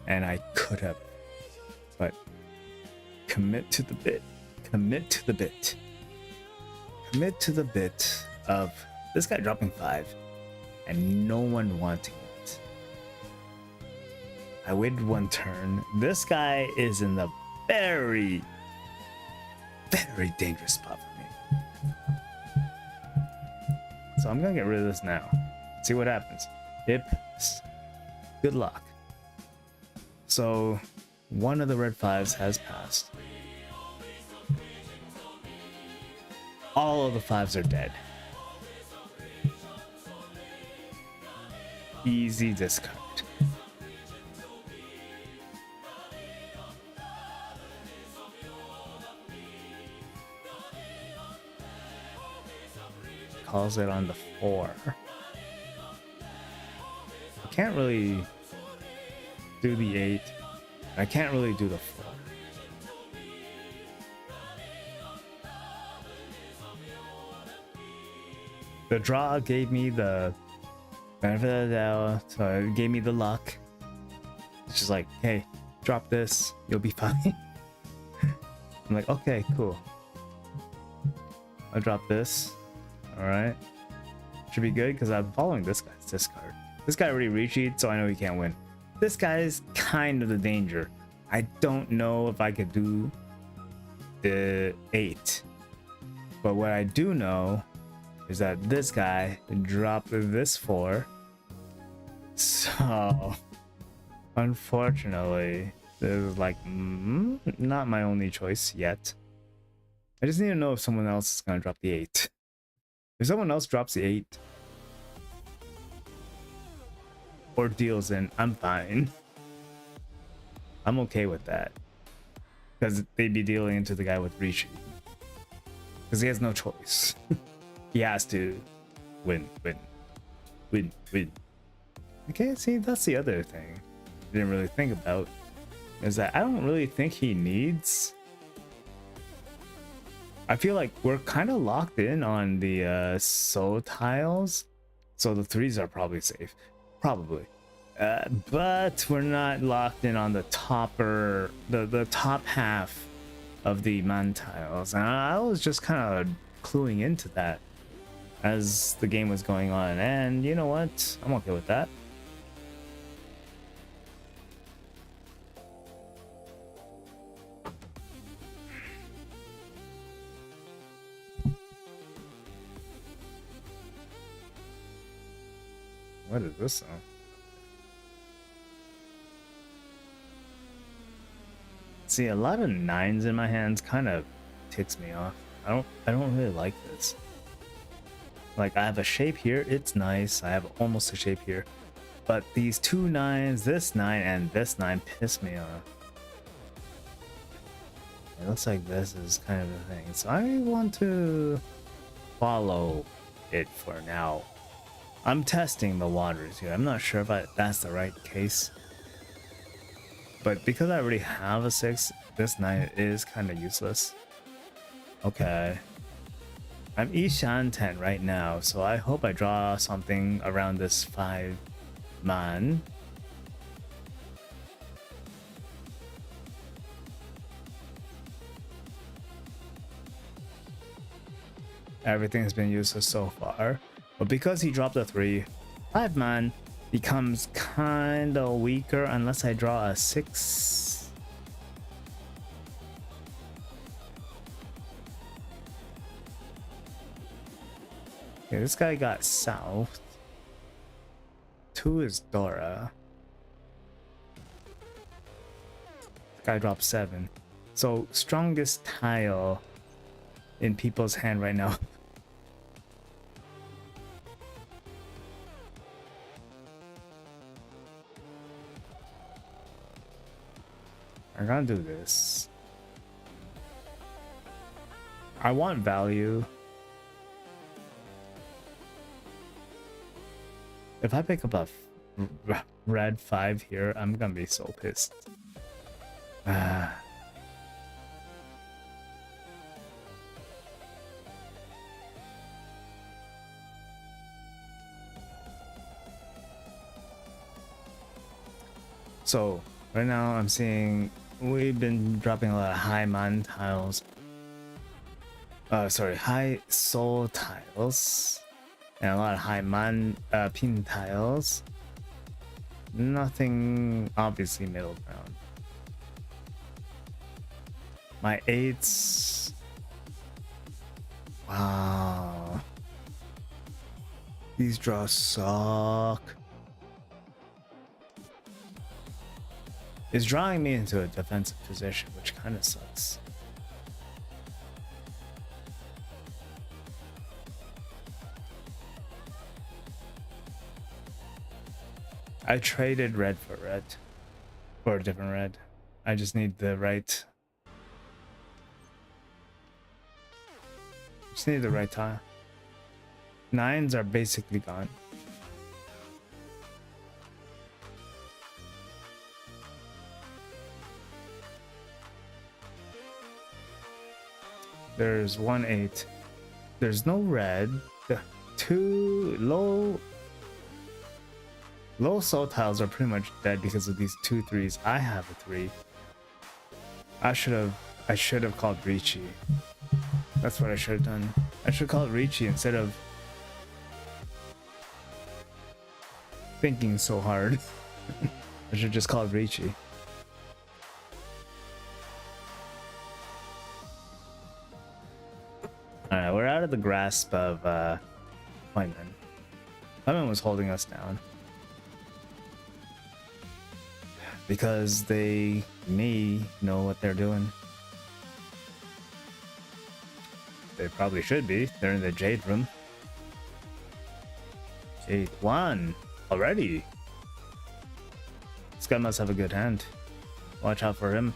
And I could have, but commit to the bit. Commit to the bit. Commit to the bit of this guy dropping 5 and no one wanting it. I waited 1 turn. This guy is in the very, very dangerous spot for me. So I'm gonna get rid of this now. See what happens. Good luck. So one of the red 5s has passed. All of the 5s are dead. Easy discard. Calls it on the 4. I can't really do the 8. I can't really do the 4. The draw gave me the benefit of the doubt, so it gave me the luck. It's just like, hey, drop this, you'll be fine. I'm like, okay, cool. I'll drop this. Alright. Should be good because I'm following this guy's discard. This guy already recheated, so I know he can't win. This guy is kind of the danger. I don't know if I could do the 8. But what I do know is that this guy dropped this 4. So, unfortunately, this is like not my only choice yet. I just need to know if someone else is going to drop the 8. If someone else drops the 8 or deals in, I'm fine. I'm okay with that. Because they'd be dealing into the guy with Rishi. Because he has no choice. He has to win. Okay, see, that's the other thing I didn't really think about. Is that I don't really think he needs... I feel like we're kind of locked in on the soul tiles, so the 3s are probably safe, probably. But we're not locked in on the topper, the top half of the man tiles, and I was just kind of cluing into that as the game was going on, and you know what? I'm okay with that. What is this song? See, a lot of 9s in my hands kind of ticks me off. I don't really like this. Like, I have a shape here, it's nice. I have almost a shape here. But these 2 9s, this 9 and this 9 piss me off. It looks like this is kind of the thing. So I want to follow it for now. I'm testing the waters here. I'm not sure if that's the right case. But because I already have a 6, this 9 is kind of useless. Okay. I'm Ishan 10 right now, so I hope I draw something around this 5 man. Everything has been useless so far. But because he dropped a 3, 5 man becomes kinda weaker unless I draw a 6. Okay, this guy got south. 2 is Dora. This guy dropped 7. So strongest tile in people's hand right now. I'm gonna do this. I want value. If I pick up a red 5 here, I'm gonna be so pissed. Ah. So right now I'm seeing we've been dropping a lot of high man tiles. Sorry, high soul tiles and a lot of high man pin tiles. Nothing obviously middle ground. My eights. Wow. These draws suck. It's drawing me into a defensive position, which kind of sucks. I traded red for red. For a different red. I just need the right. Just need the right tile. Nines are basically gone. There's 1-8. There's no red. The two low soul tiles are pretty much dead because of these 2-3s. I have a 3. I should have called Ricci. That's what I should have done. I should call it Ricci instead of thinking so hard. I should just call it Ricci. Alright, we're out of the grasp of Wyman. Wyman was holding us down. Because they may know what they're doing. They probably should be. They're in the Jade room. Jade 1 already. This guy must have a good hand. Watch out for him.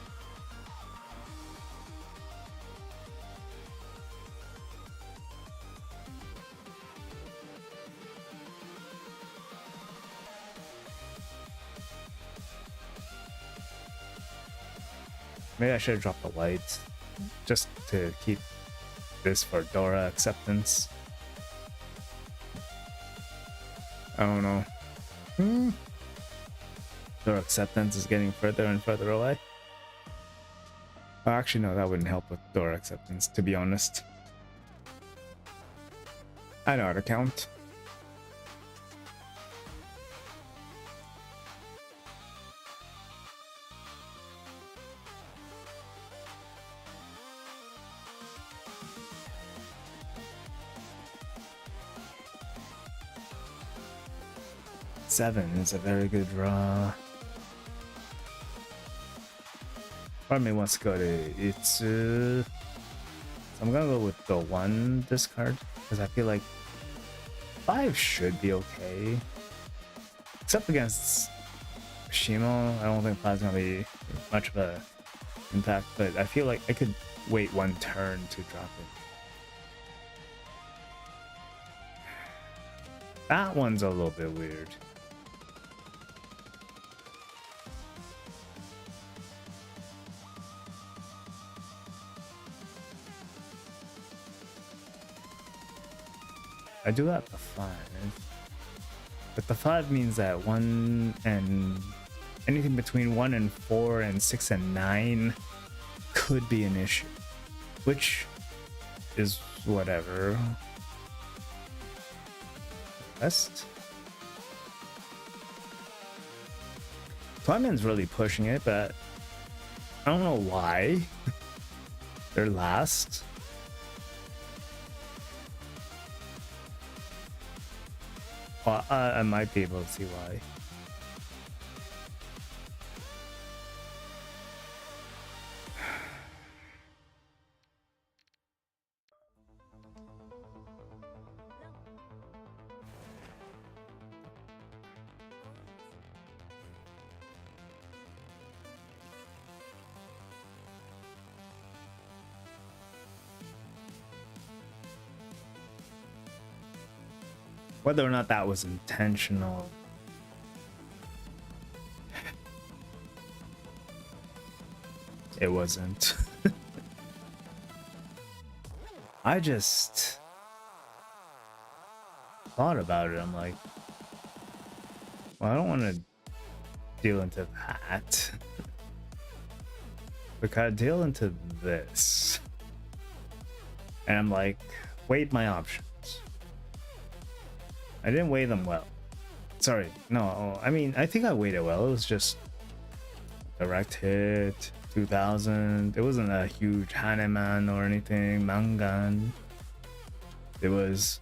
Maybe I should have dropped the white just to keep this for Dora acceptance. I don't know. Dora acceptance is getting further and further away. Oh, actually, no, that wouldn't help with Dora acceptance, to be honest. I know how to count. Seven is a very good draw. Part of me wants to go to Itsu. So I'm gonna go with the 1 discard because I feel like 5 should be okay. Except against Shimo, I don't think 5 is gonna be much of a impact, but I feel like I could wait 1 turn to drop it. That one's a little bit weird. I do have the 5, but the 5 means that 1 and anything between 1 and 4 and 6 and 9 could be an issue, which is whatever. Best. Twyman's really pushing it, but I don't know why. They're last. Well, I might be able to see why. Whether or not that was intentional. It wasn't. I just thought about it. I'm like, well, I don't want to deal into that. We could deal into this. And I'm like, weighed my options. I didn't weigh them well. Sorry, no, I mean, I think I weighed it well. It was just direct hit, 2000. It wasn't a huge Haneman or anything, Mangan. It was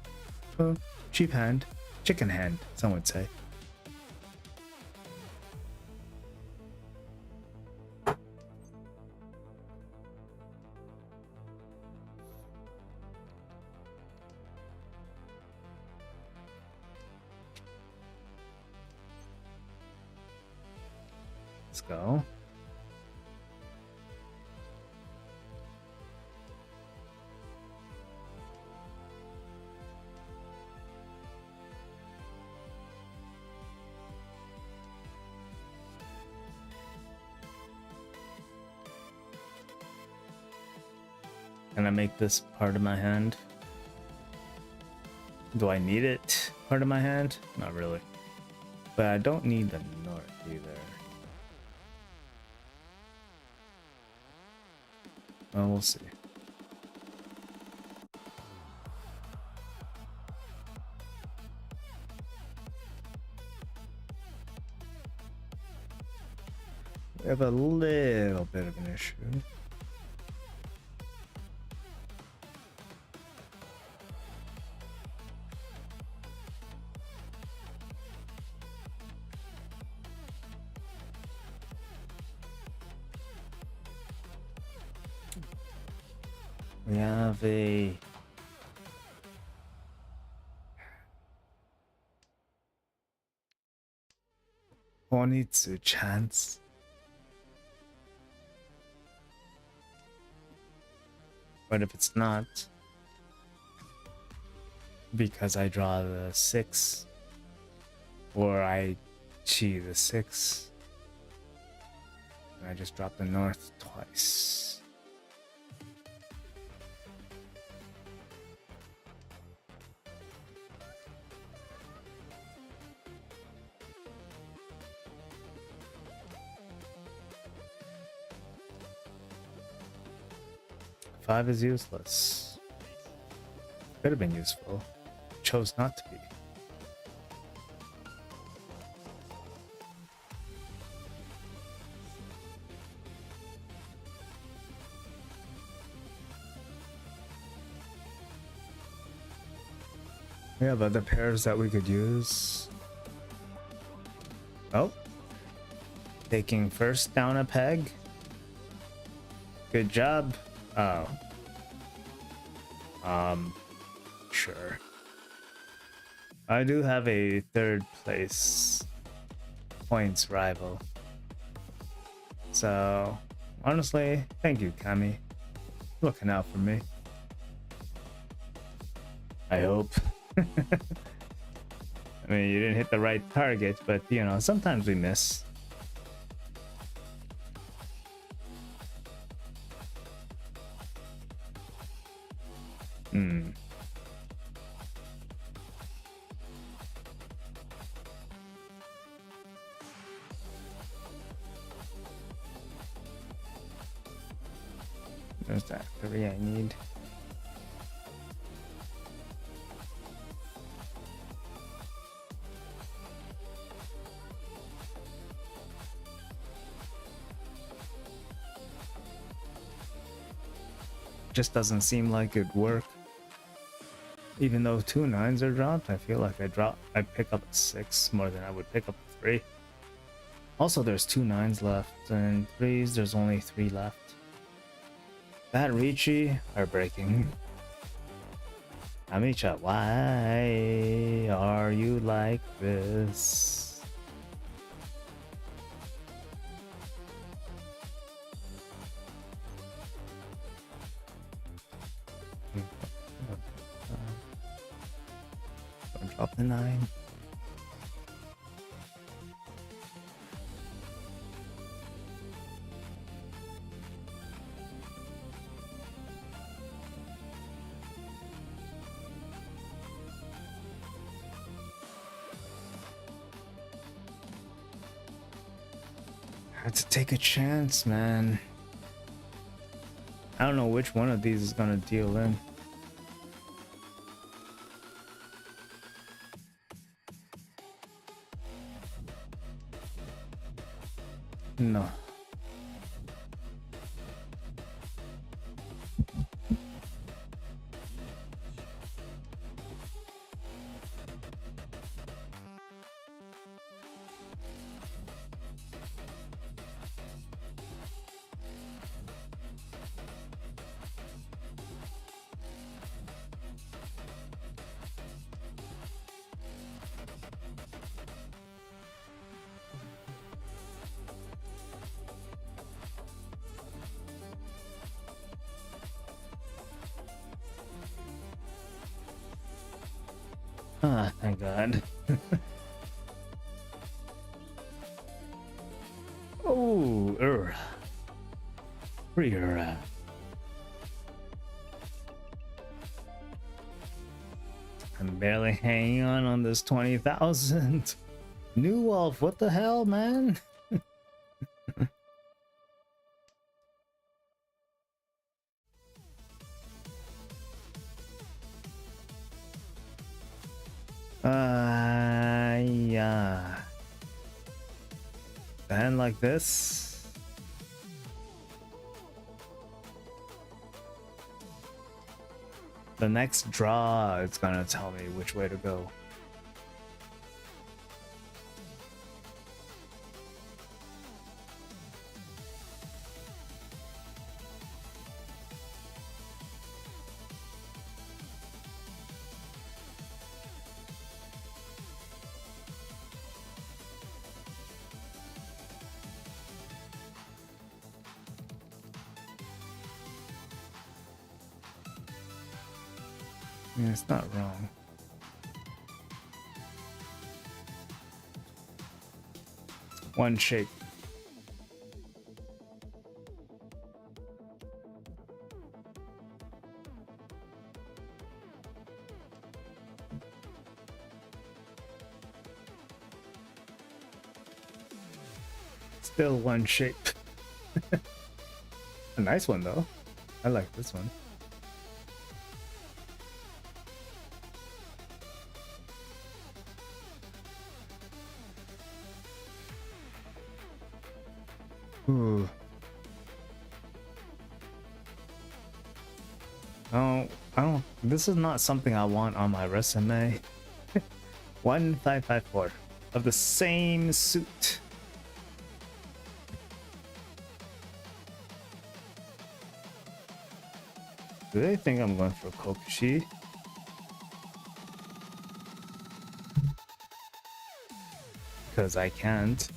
cheap hand, chicken hand, some would say. Let's go. Can I make this part of my hand? Do I need it part of my hand? Not really. But I don't need the north either. Well, we'll see. We have a little bit of an issue. We have a Honitsu chance. But if it's not, because I draw the 6, or I chi the 6, and I just drop the north twice. Five is useless. Could have been useful. Chose not to be. We have other pairs that we could use. Oh. Taking first down a peg. Good job. Oh. Sure. I do have a third place points rival. So, honestly, thank you, Kami. Looking out for me. I hope. I mean, you didn't hit the right target, but you know, sometimes we miss. There's that 3 I need. Just doesn't seem like it'd work. Even though 2 9s are dropped, I feel like I pick up a 6 more than I would pick up a 3. Also, there's 2 9s left, and 3s, there's only 3 left. That Ricci are breaking. Amicha, why are you like this? Drop the 9. had to take a chance, man. I don't know which one of these is gonna deal in. No. Ah, thank God. Oh, pretty I'm barely hanging on this 20,000. New Wolf, what the hell, man? Yeah. And like this. The next draw, it's gonna tell me which way to go. Yeah, it's not wrong. One shape. Still one shape. A nice one though. I like this one. Ooh. Oh, I don't. This is not something I want on my resume. 1554 of the same suit. Do they think I'm going for Kokushi? Because I can't.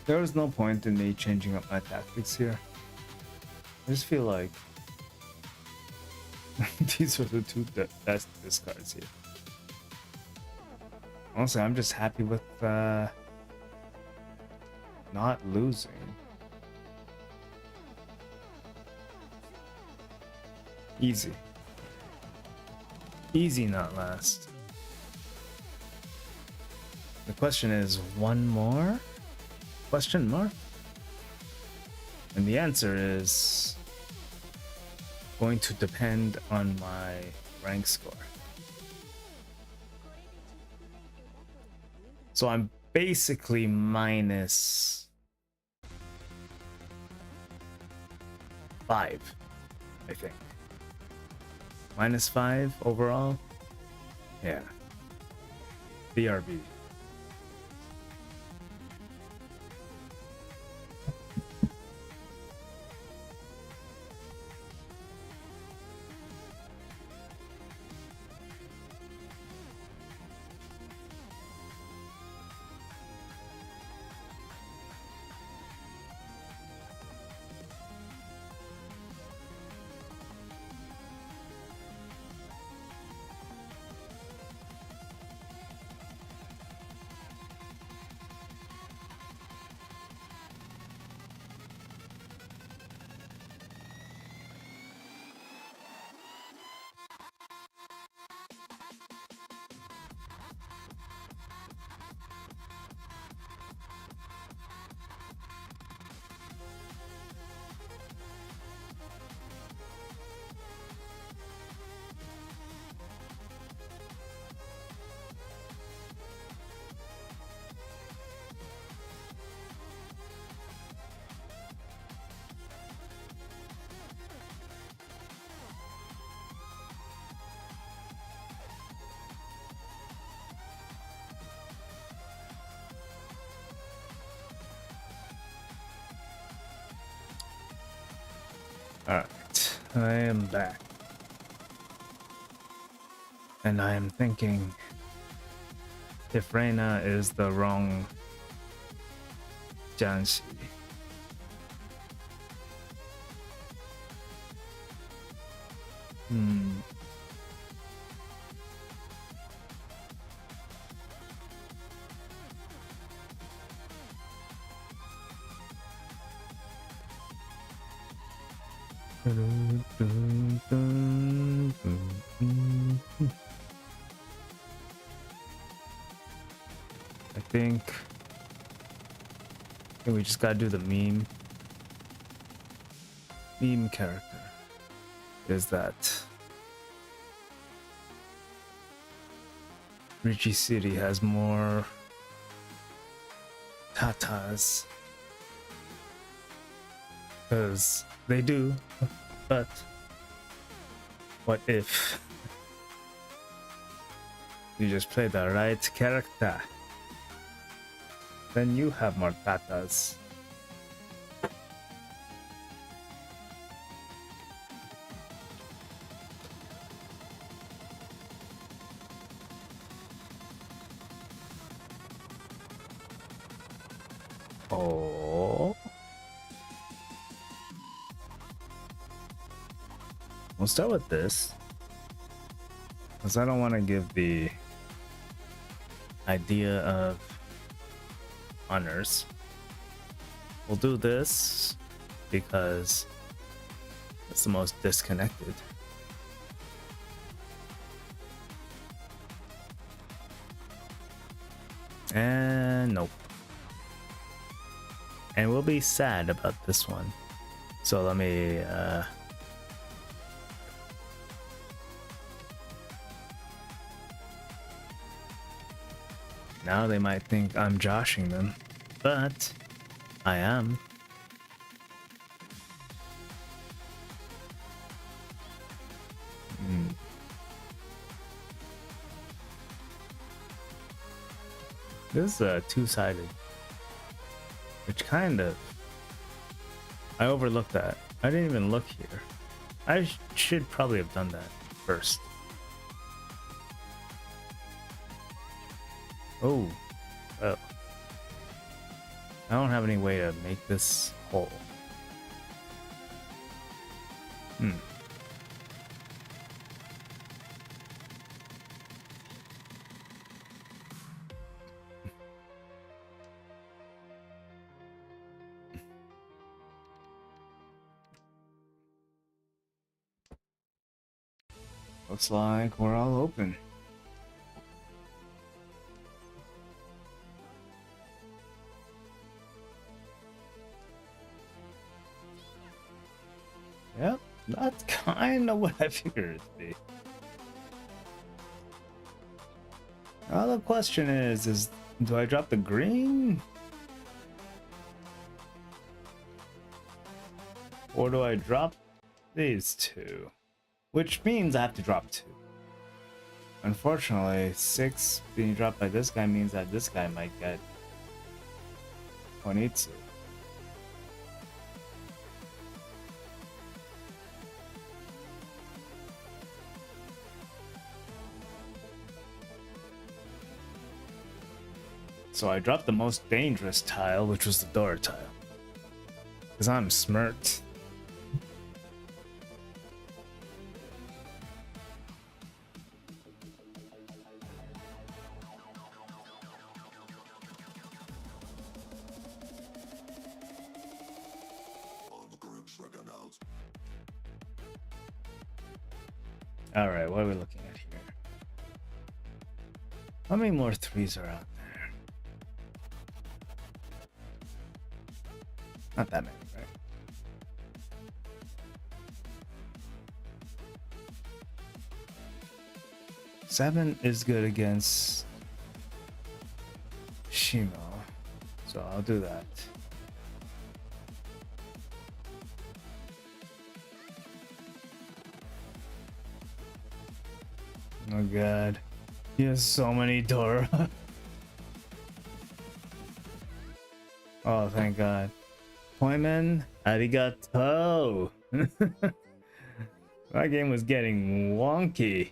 There was no point in me changing up my tactics here. I just feel like these are the two best discards here. Honestly, I'm just happy with not losing. Easy. Easy, not last. The question is, one more? Question mark? And the answer is going to depend on my rank score. So I'm basically minus 5, I think. Minus 5 overall? Yeah. BRB. Alright, I am back. And I am thinking if Reina is the wrong Janshi. Hmm. I think we just gotta do the meme character. Is that Richie City has more tatas? Because they do, but what if you just play the right character? Then you have more tatas. Oh. We'll start with this, because I don't want to give the idea of honors. We'll do this because it's the most disconnected. And nope. And we'll be sad about this one. So let me now they might think I'm joshing them, but I am. This is two-sided, which kind of I overlooked that. I didn't even look here. I should probably have done that first. Oh, I don't have any way to make this whole. Looks like we're all open. Yep, that's kind of what I figured it'd be. Now the question is do I drop the green? Or do I drop these two? Which means I have to drop two. Unfortunately, 6 being dropped by this guy means that this guy might get Konitsu. So I dropped the most dangerous tile, which was the door tile. Because I'm smirked. Alright, what are we looking at here? How many more 3s are out there? Not that many, right? Seven is good against Shimo, so I'll do that. Oh god, he has so many Dora. Oh, thank god. Appointment, arigato. My game was getting wonky.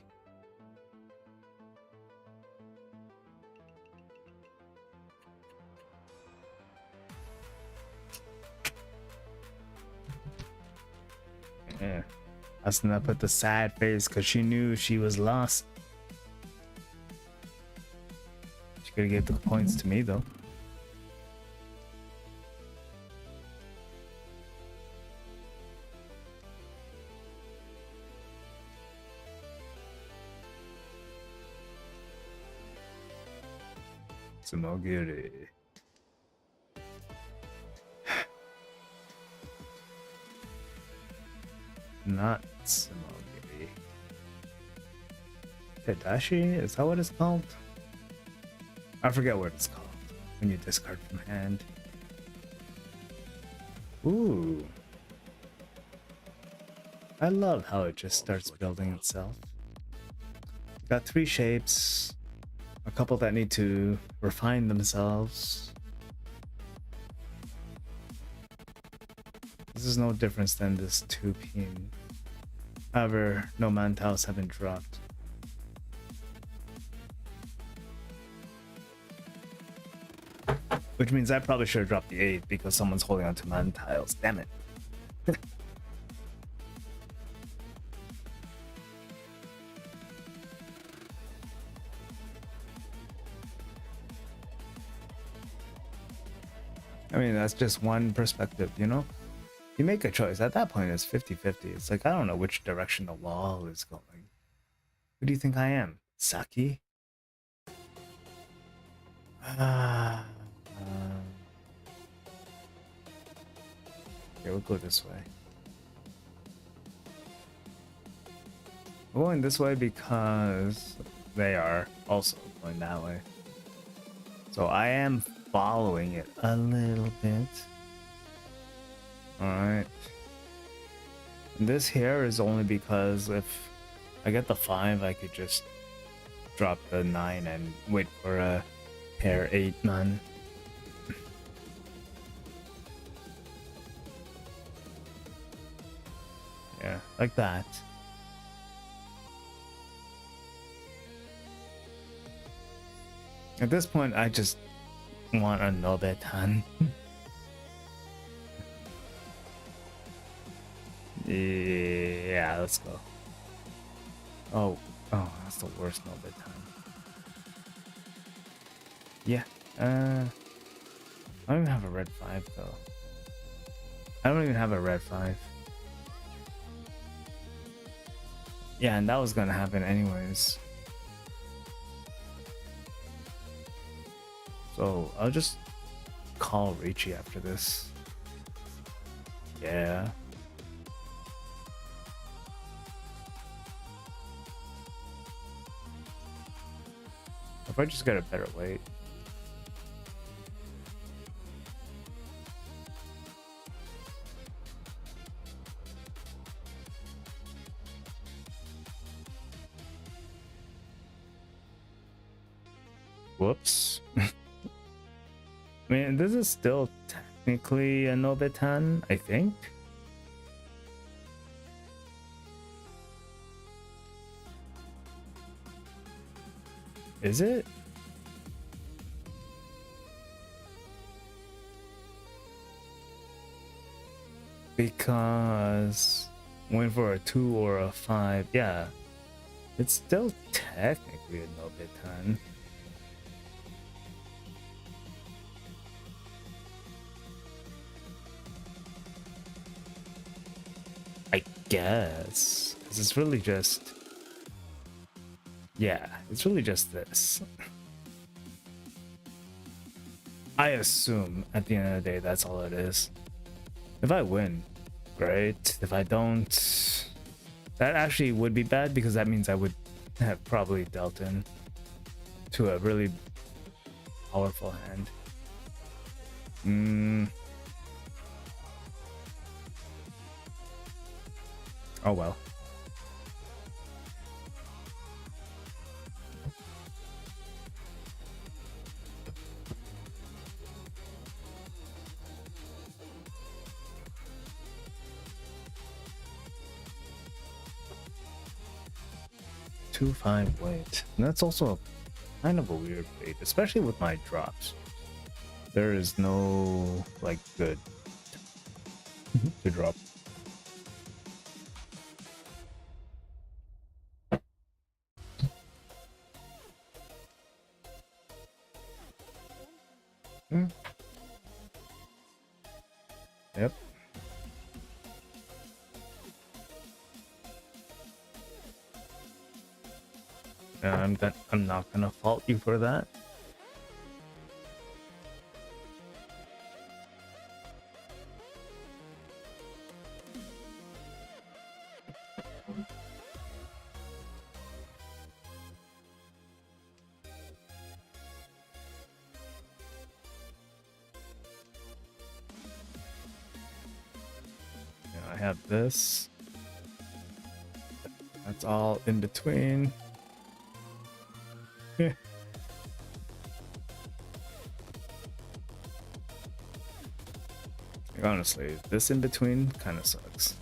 Yeah. Asuna put the sad face because she knew she was lost. She could have gave the points to me though. Tsumogiri. Not Tsumogiri. Tadashi? Is that what it's called? I forget what it's called when you discard from hand. Ooh. I love how it just starts building itself. Got 3 shapes. A couple that need to refine themselves. This is no difference than this 2-pin. However, no mantiles have been dropped. Which means I probably should have dropped the 8 because someone's holding on to mantiles. Damn it. I mean, that's just one perspective, you know? You make a choice. At that point, it's 50-50. It's like, I don't know which direction the law is going. Who do you think I am? Saki? Okay, we'll go this way. We're going this way because they are also going that way. So I am following it a little bit. Alright. This here is only because if I get the 5, I could just drop the 9 and wait for a pair 8 man. Yeah, like that. At this point, I just want a Nobetan. Yeah, let's go. Oh, that's the worst Nobetan. Yeah, I don't even have a red 5 though. I don't even have a red 5. Yeah, and that was gonna happen anyways. So I'll just call Ricci after this. Yeah. If I just get a better weight. Whoops. I mean, this is still technically a Nobetan, I think. Is it? Because went for a 2 or a 5. Yeah, it's still technically a Nobetan. I guess. 'Cause it's really just... Yeah, it's really just this. I assume at the end of the day that's all it is. If I win, great. If I don't, that actually would be bad because that means I would have probably dealt in to a really powerful hand. Oh well. 2.25 weight. And that's also kind of a weird weight, especially with my drops. There is no like good to drop. Yep. I'm not gonna fault you for that. I have this. That's all in between. Yeah. Honestly, this in between kind of sucks.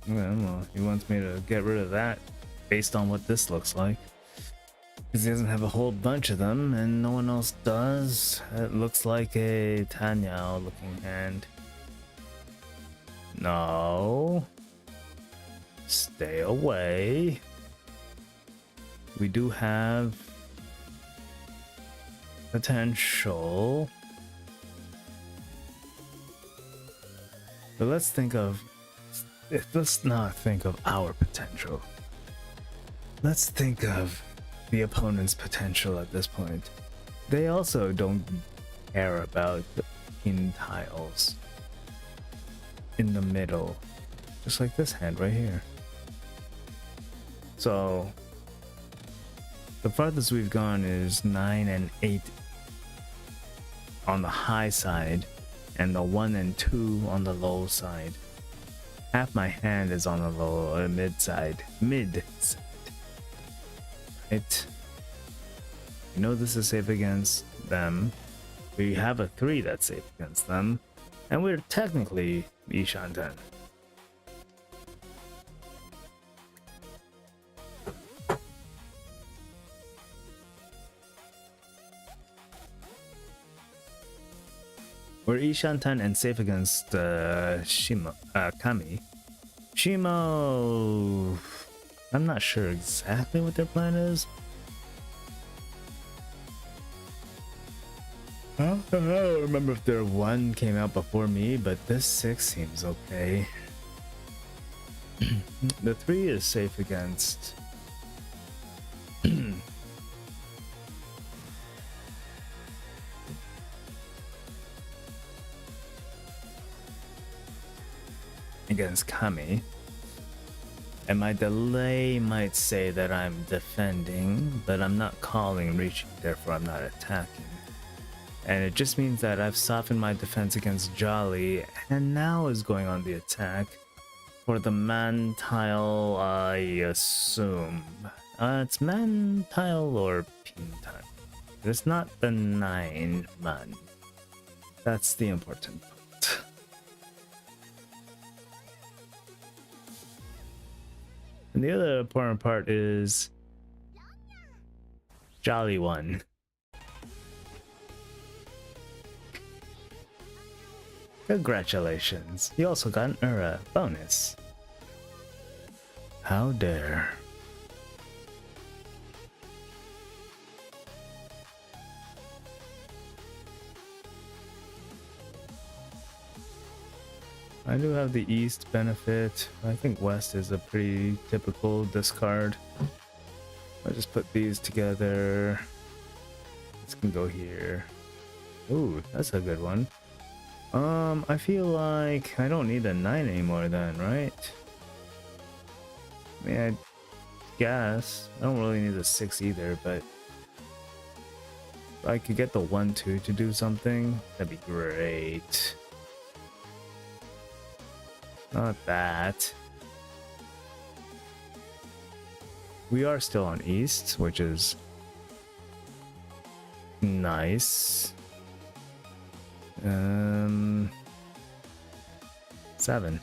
Well, he wants me to get rid of that based on what this looks like. Because he doesn't have a whole bunch of them, and no one else does. It looks like a Tanyao looking hand. No. Stay away. We do have potential. But let's not think of our potential. Let's think of the opponent's potential at this point. They also don't care about the pin tiles in the middle, just like this hand right here. So the farthest we've gone is 9 and 8 on the high side, and the 1 and 2 on the low side. Half my hand is on the low mid side. Right? We know this is safe against them. We have a 3 that's safe against them. And we're technically Ishanten. We're Ishanten and safe against Kami. Shimo, I'm not sure exactly what their plan is. I don't remember if their 1 came out before me, but this 6 seems okay. The 3 is safe against against Kami, and my delay might say that I'm defending, but I'm not calling reaching, therefore I'm not attacking. And it just means that I've softened my defense against Jolly, and now is going on the attack for the man tile, I assume. It's man tile or pin tile. It's not the 9 man. That's the important part. And the other important part is Jolly 1. Congratulations, you also got an Ura bonus. How dare. I do have the East benefit. I think West is a pretty typical discard. I'll just put these together. This can go here. Ooh, that's a good one. I feel like I don't need a 9 anymore then, right? I mean, I guess. I don't really need a 6 either, but if I could get the 1-2 to do something, that'd be great. Not that. We are still on East, which is nice. 7.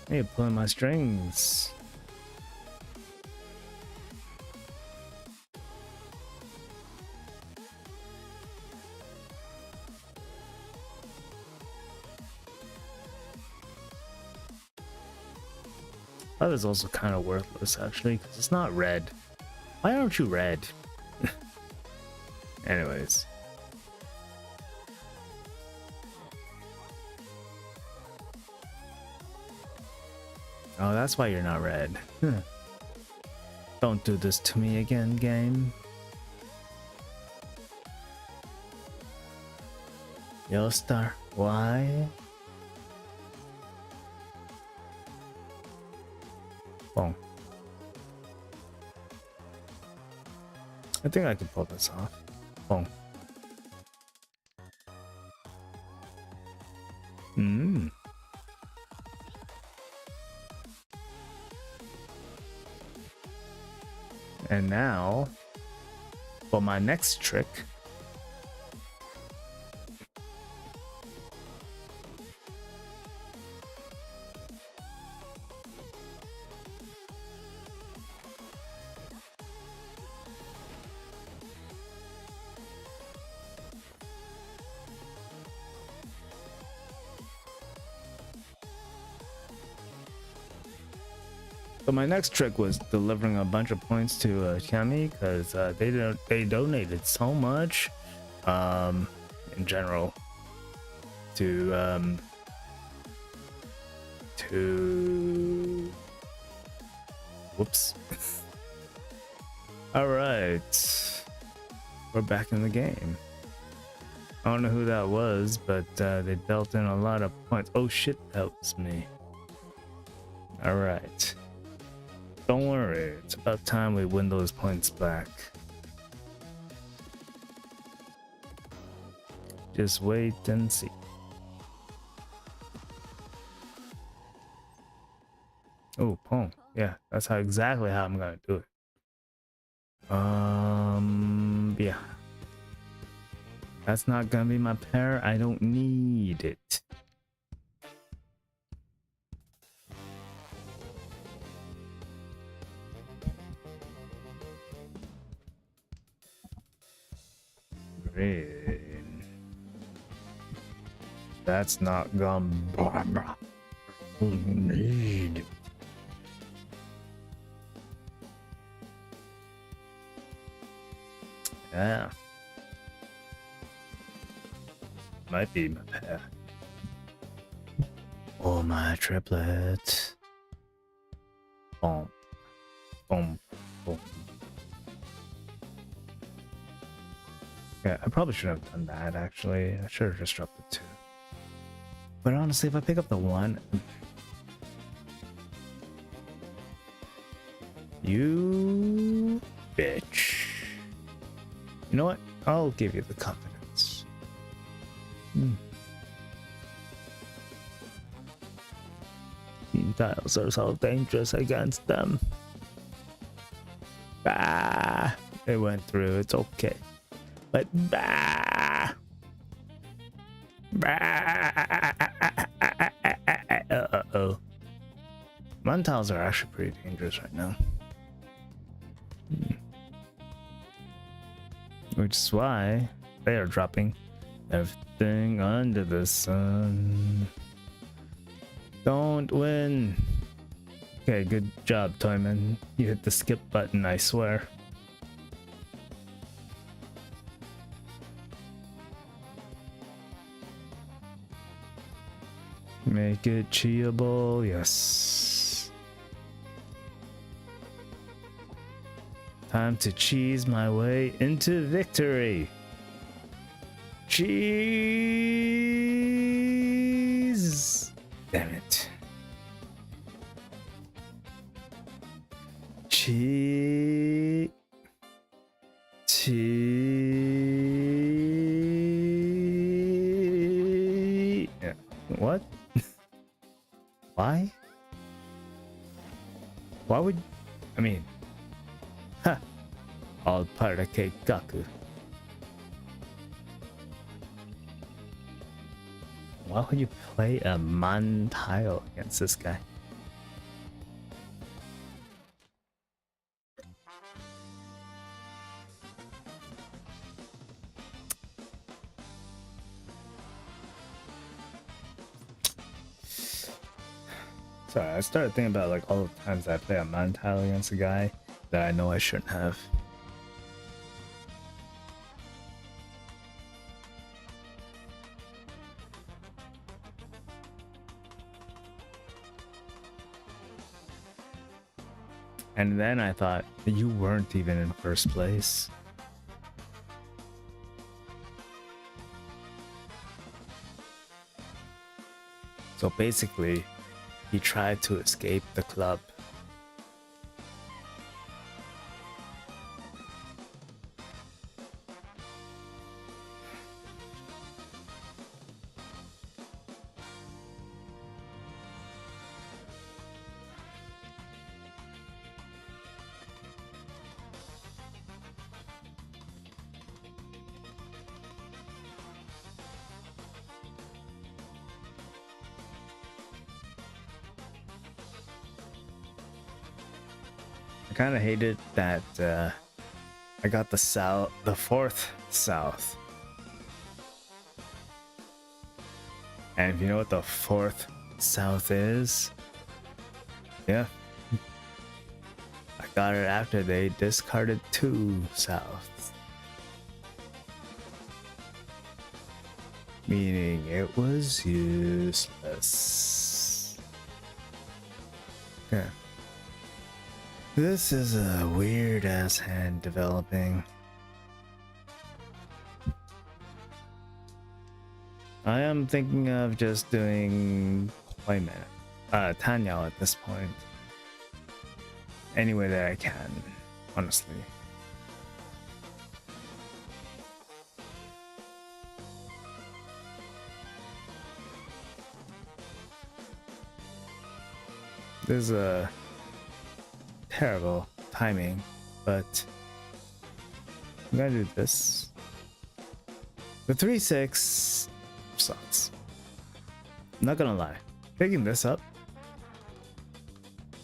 Hey, pulling my strings. That is also kind of worthless, actually, because it's not red. Why aren't you red? Anyways. Oh, that's why you're not red. Don't do this to me again, game. Yellow star. Why? Boom. I think I can pull this off. Boom. And now, for my next trick. So my next trick was delivering a bunch of points to Kami because they donated so much, in general, to whoops. All right, we're back in the game. I don't know who that was, but they dealt in a lot of points. Oh shit, that was me. All right. Don't worry, it's about time we win those points back. Just wait and see. Oh, Pong. Yeah, that's exactly how I'm gonna do it. Yeah. That's not gonna be my pair. I don't need it. Green. That's not gonna need. Yeah. Might be my pair. Oh, my triplet. Boom. Boom. Boom. Yeah, I probably should have done that, actually. I should have just dropped the 2. But honestly, if I pick up the 1... You... bitch. You know what? I'll give you the confidence. Tiles are so dangerous against them. Bah! It went through, it's okay. But bah! Bah! Uh-oh. Mine tiles are actually pretty dangerous right now. Which is why they are dropping everything under the sun. Don't win. Okay, good job, Toyman. You hit the skip button, I swear. Make it cheatable, yes. Time to cheese my way into victory. Cheese! Damn it. Cheese. Yeah. What? Why? Why would... I mean... Ha! All part of Keikaku. Why would you play a man tile against this guy? Sorry, I started thinking about like all the times I play a man tile against a guy that I know I shouldn't have. And then I thought, you weren't even in first place. So basically, he tried to escape the club. I kind of hated that I got the fourth south. And if you know what the fourth south is, yeah, I got it after they discarded 2 souths. Meaning it was useless. Okay. This is a weird ass hand developing. I am thinking of just doing Tanyao at this point. Any way that I can, honestly. This is a terrible timing, but I'm gonna do this. The 3-6 sucks. I'm not gonna lie. Picking this up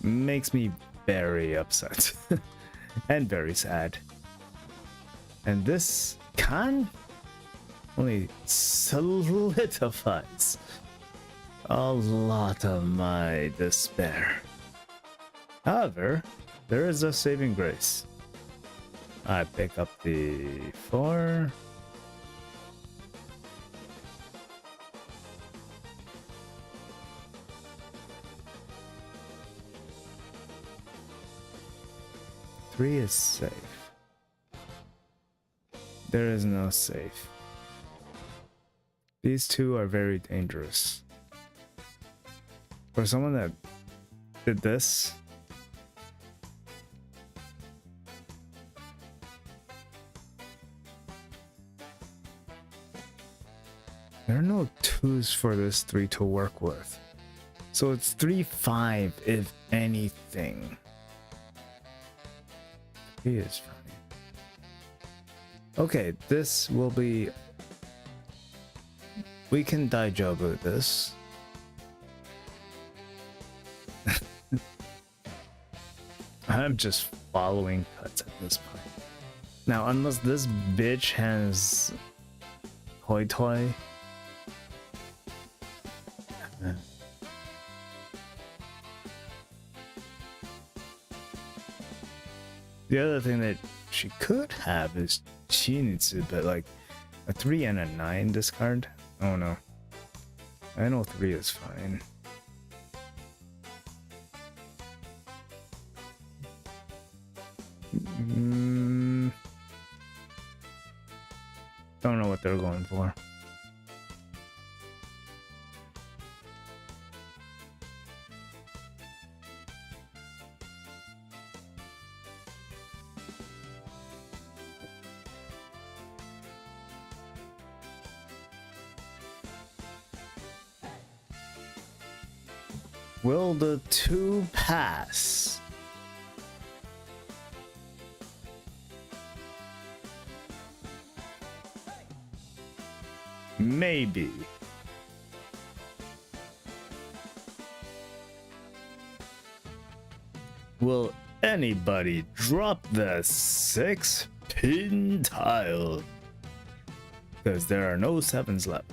makes me very upset and very sad. And this can only solidifies a lot of my despair. However, there is a saving grace. I pick up the 4. Three is safe. There is no safe. These 2 are very dangerous. For someone that did this, there are no 2s for this 3 to work with. So it's 3-5 if anything. 3 is funny. Okay, this will be... We can Daijobu this. I'm just following cuts at this point. Now, unless this bitch has Hoi Toi. The other thing that she could have is Chinitsu, but like a 3 and a 9 discard? Oh no. I know 3 is fine. Don't know what they're going for. Will the two pass? Maybe. Will anybody drop the 6-pin tile? Because there are no 7s left.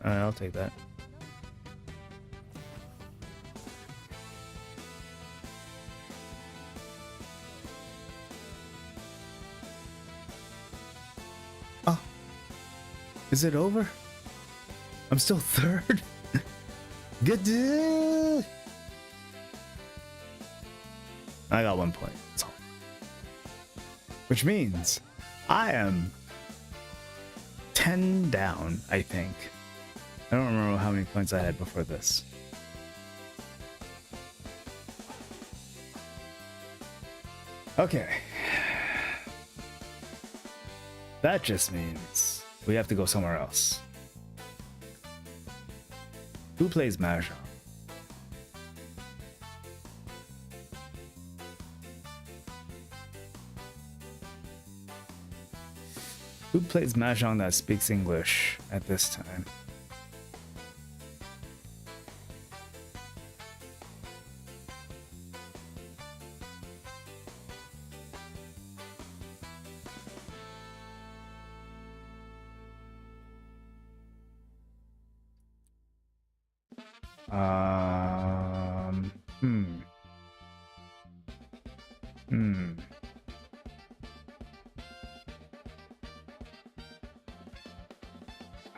Alright, I'll take that. Oh. Is it over? I'm still third? Good. I got 1 point. That's all. Which means I am 10 down, I think. I don't remember how many points I had before this. Okay. That just means we have to go somewhere else. Who plays Mahjong? Who plays Mahjong that speaks English at this time?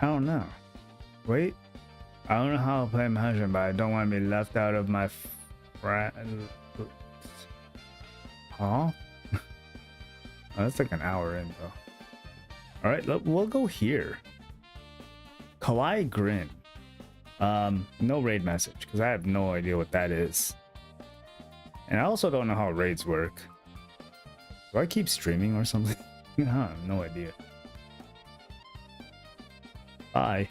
I don't know. Wait. I don't know how to play Mahjong, but I don't want to be left out of my friend. Huh? Oh, that's like an hour in, though. Alright, we'll go here. Kawaii Grin. No raid message, because I have no idea what that is. And I also don't know how raids work. Do I keep streaming or something? I have no idea. Bye.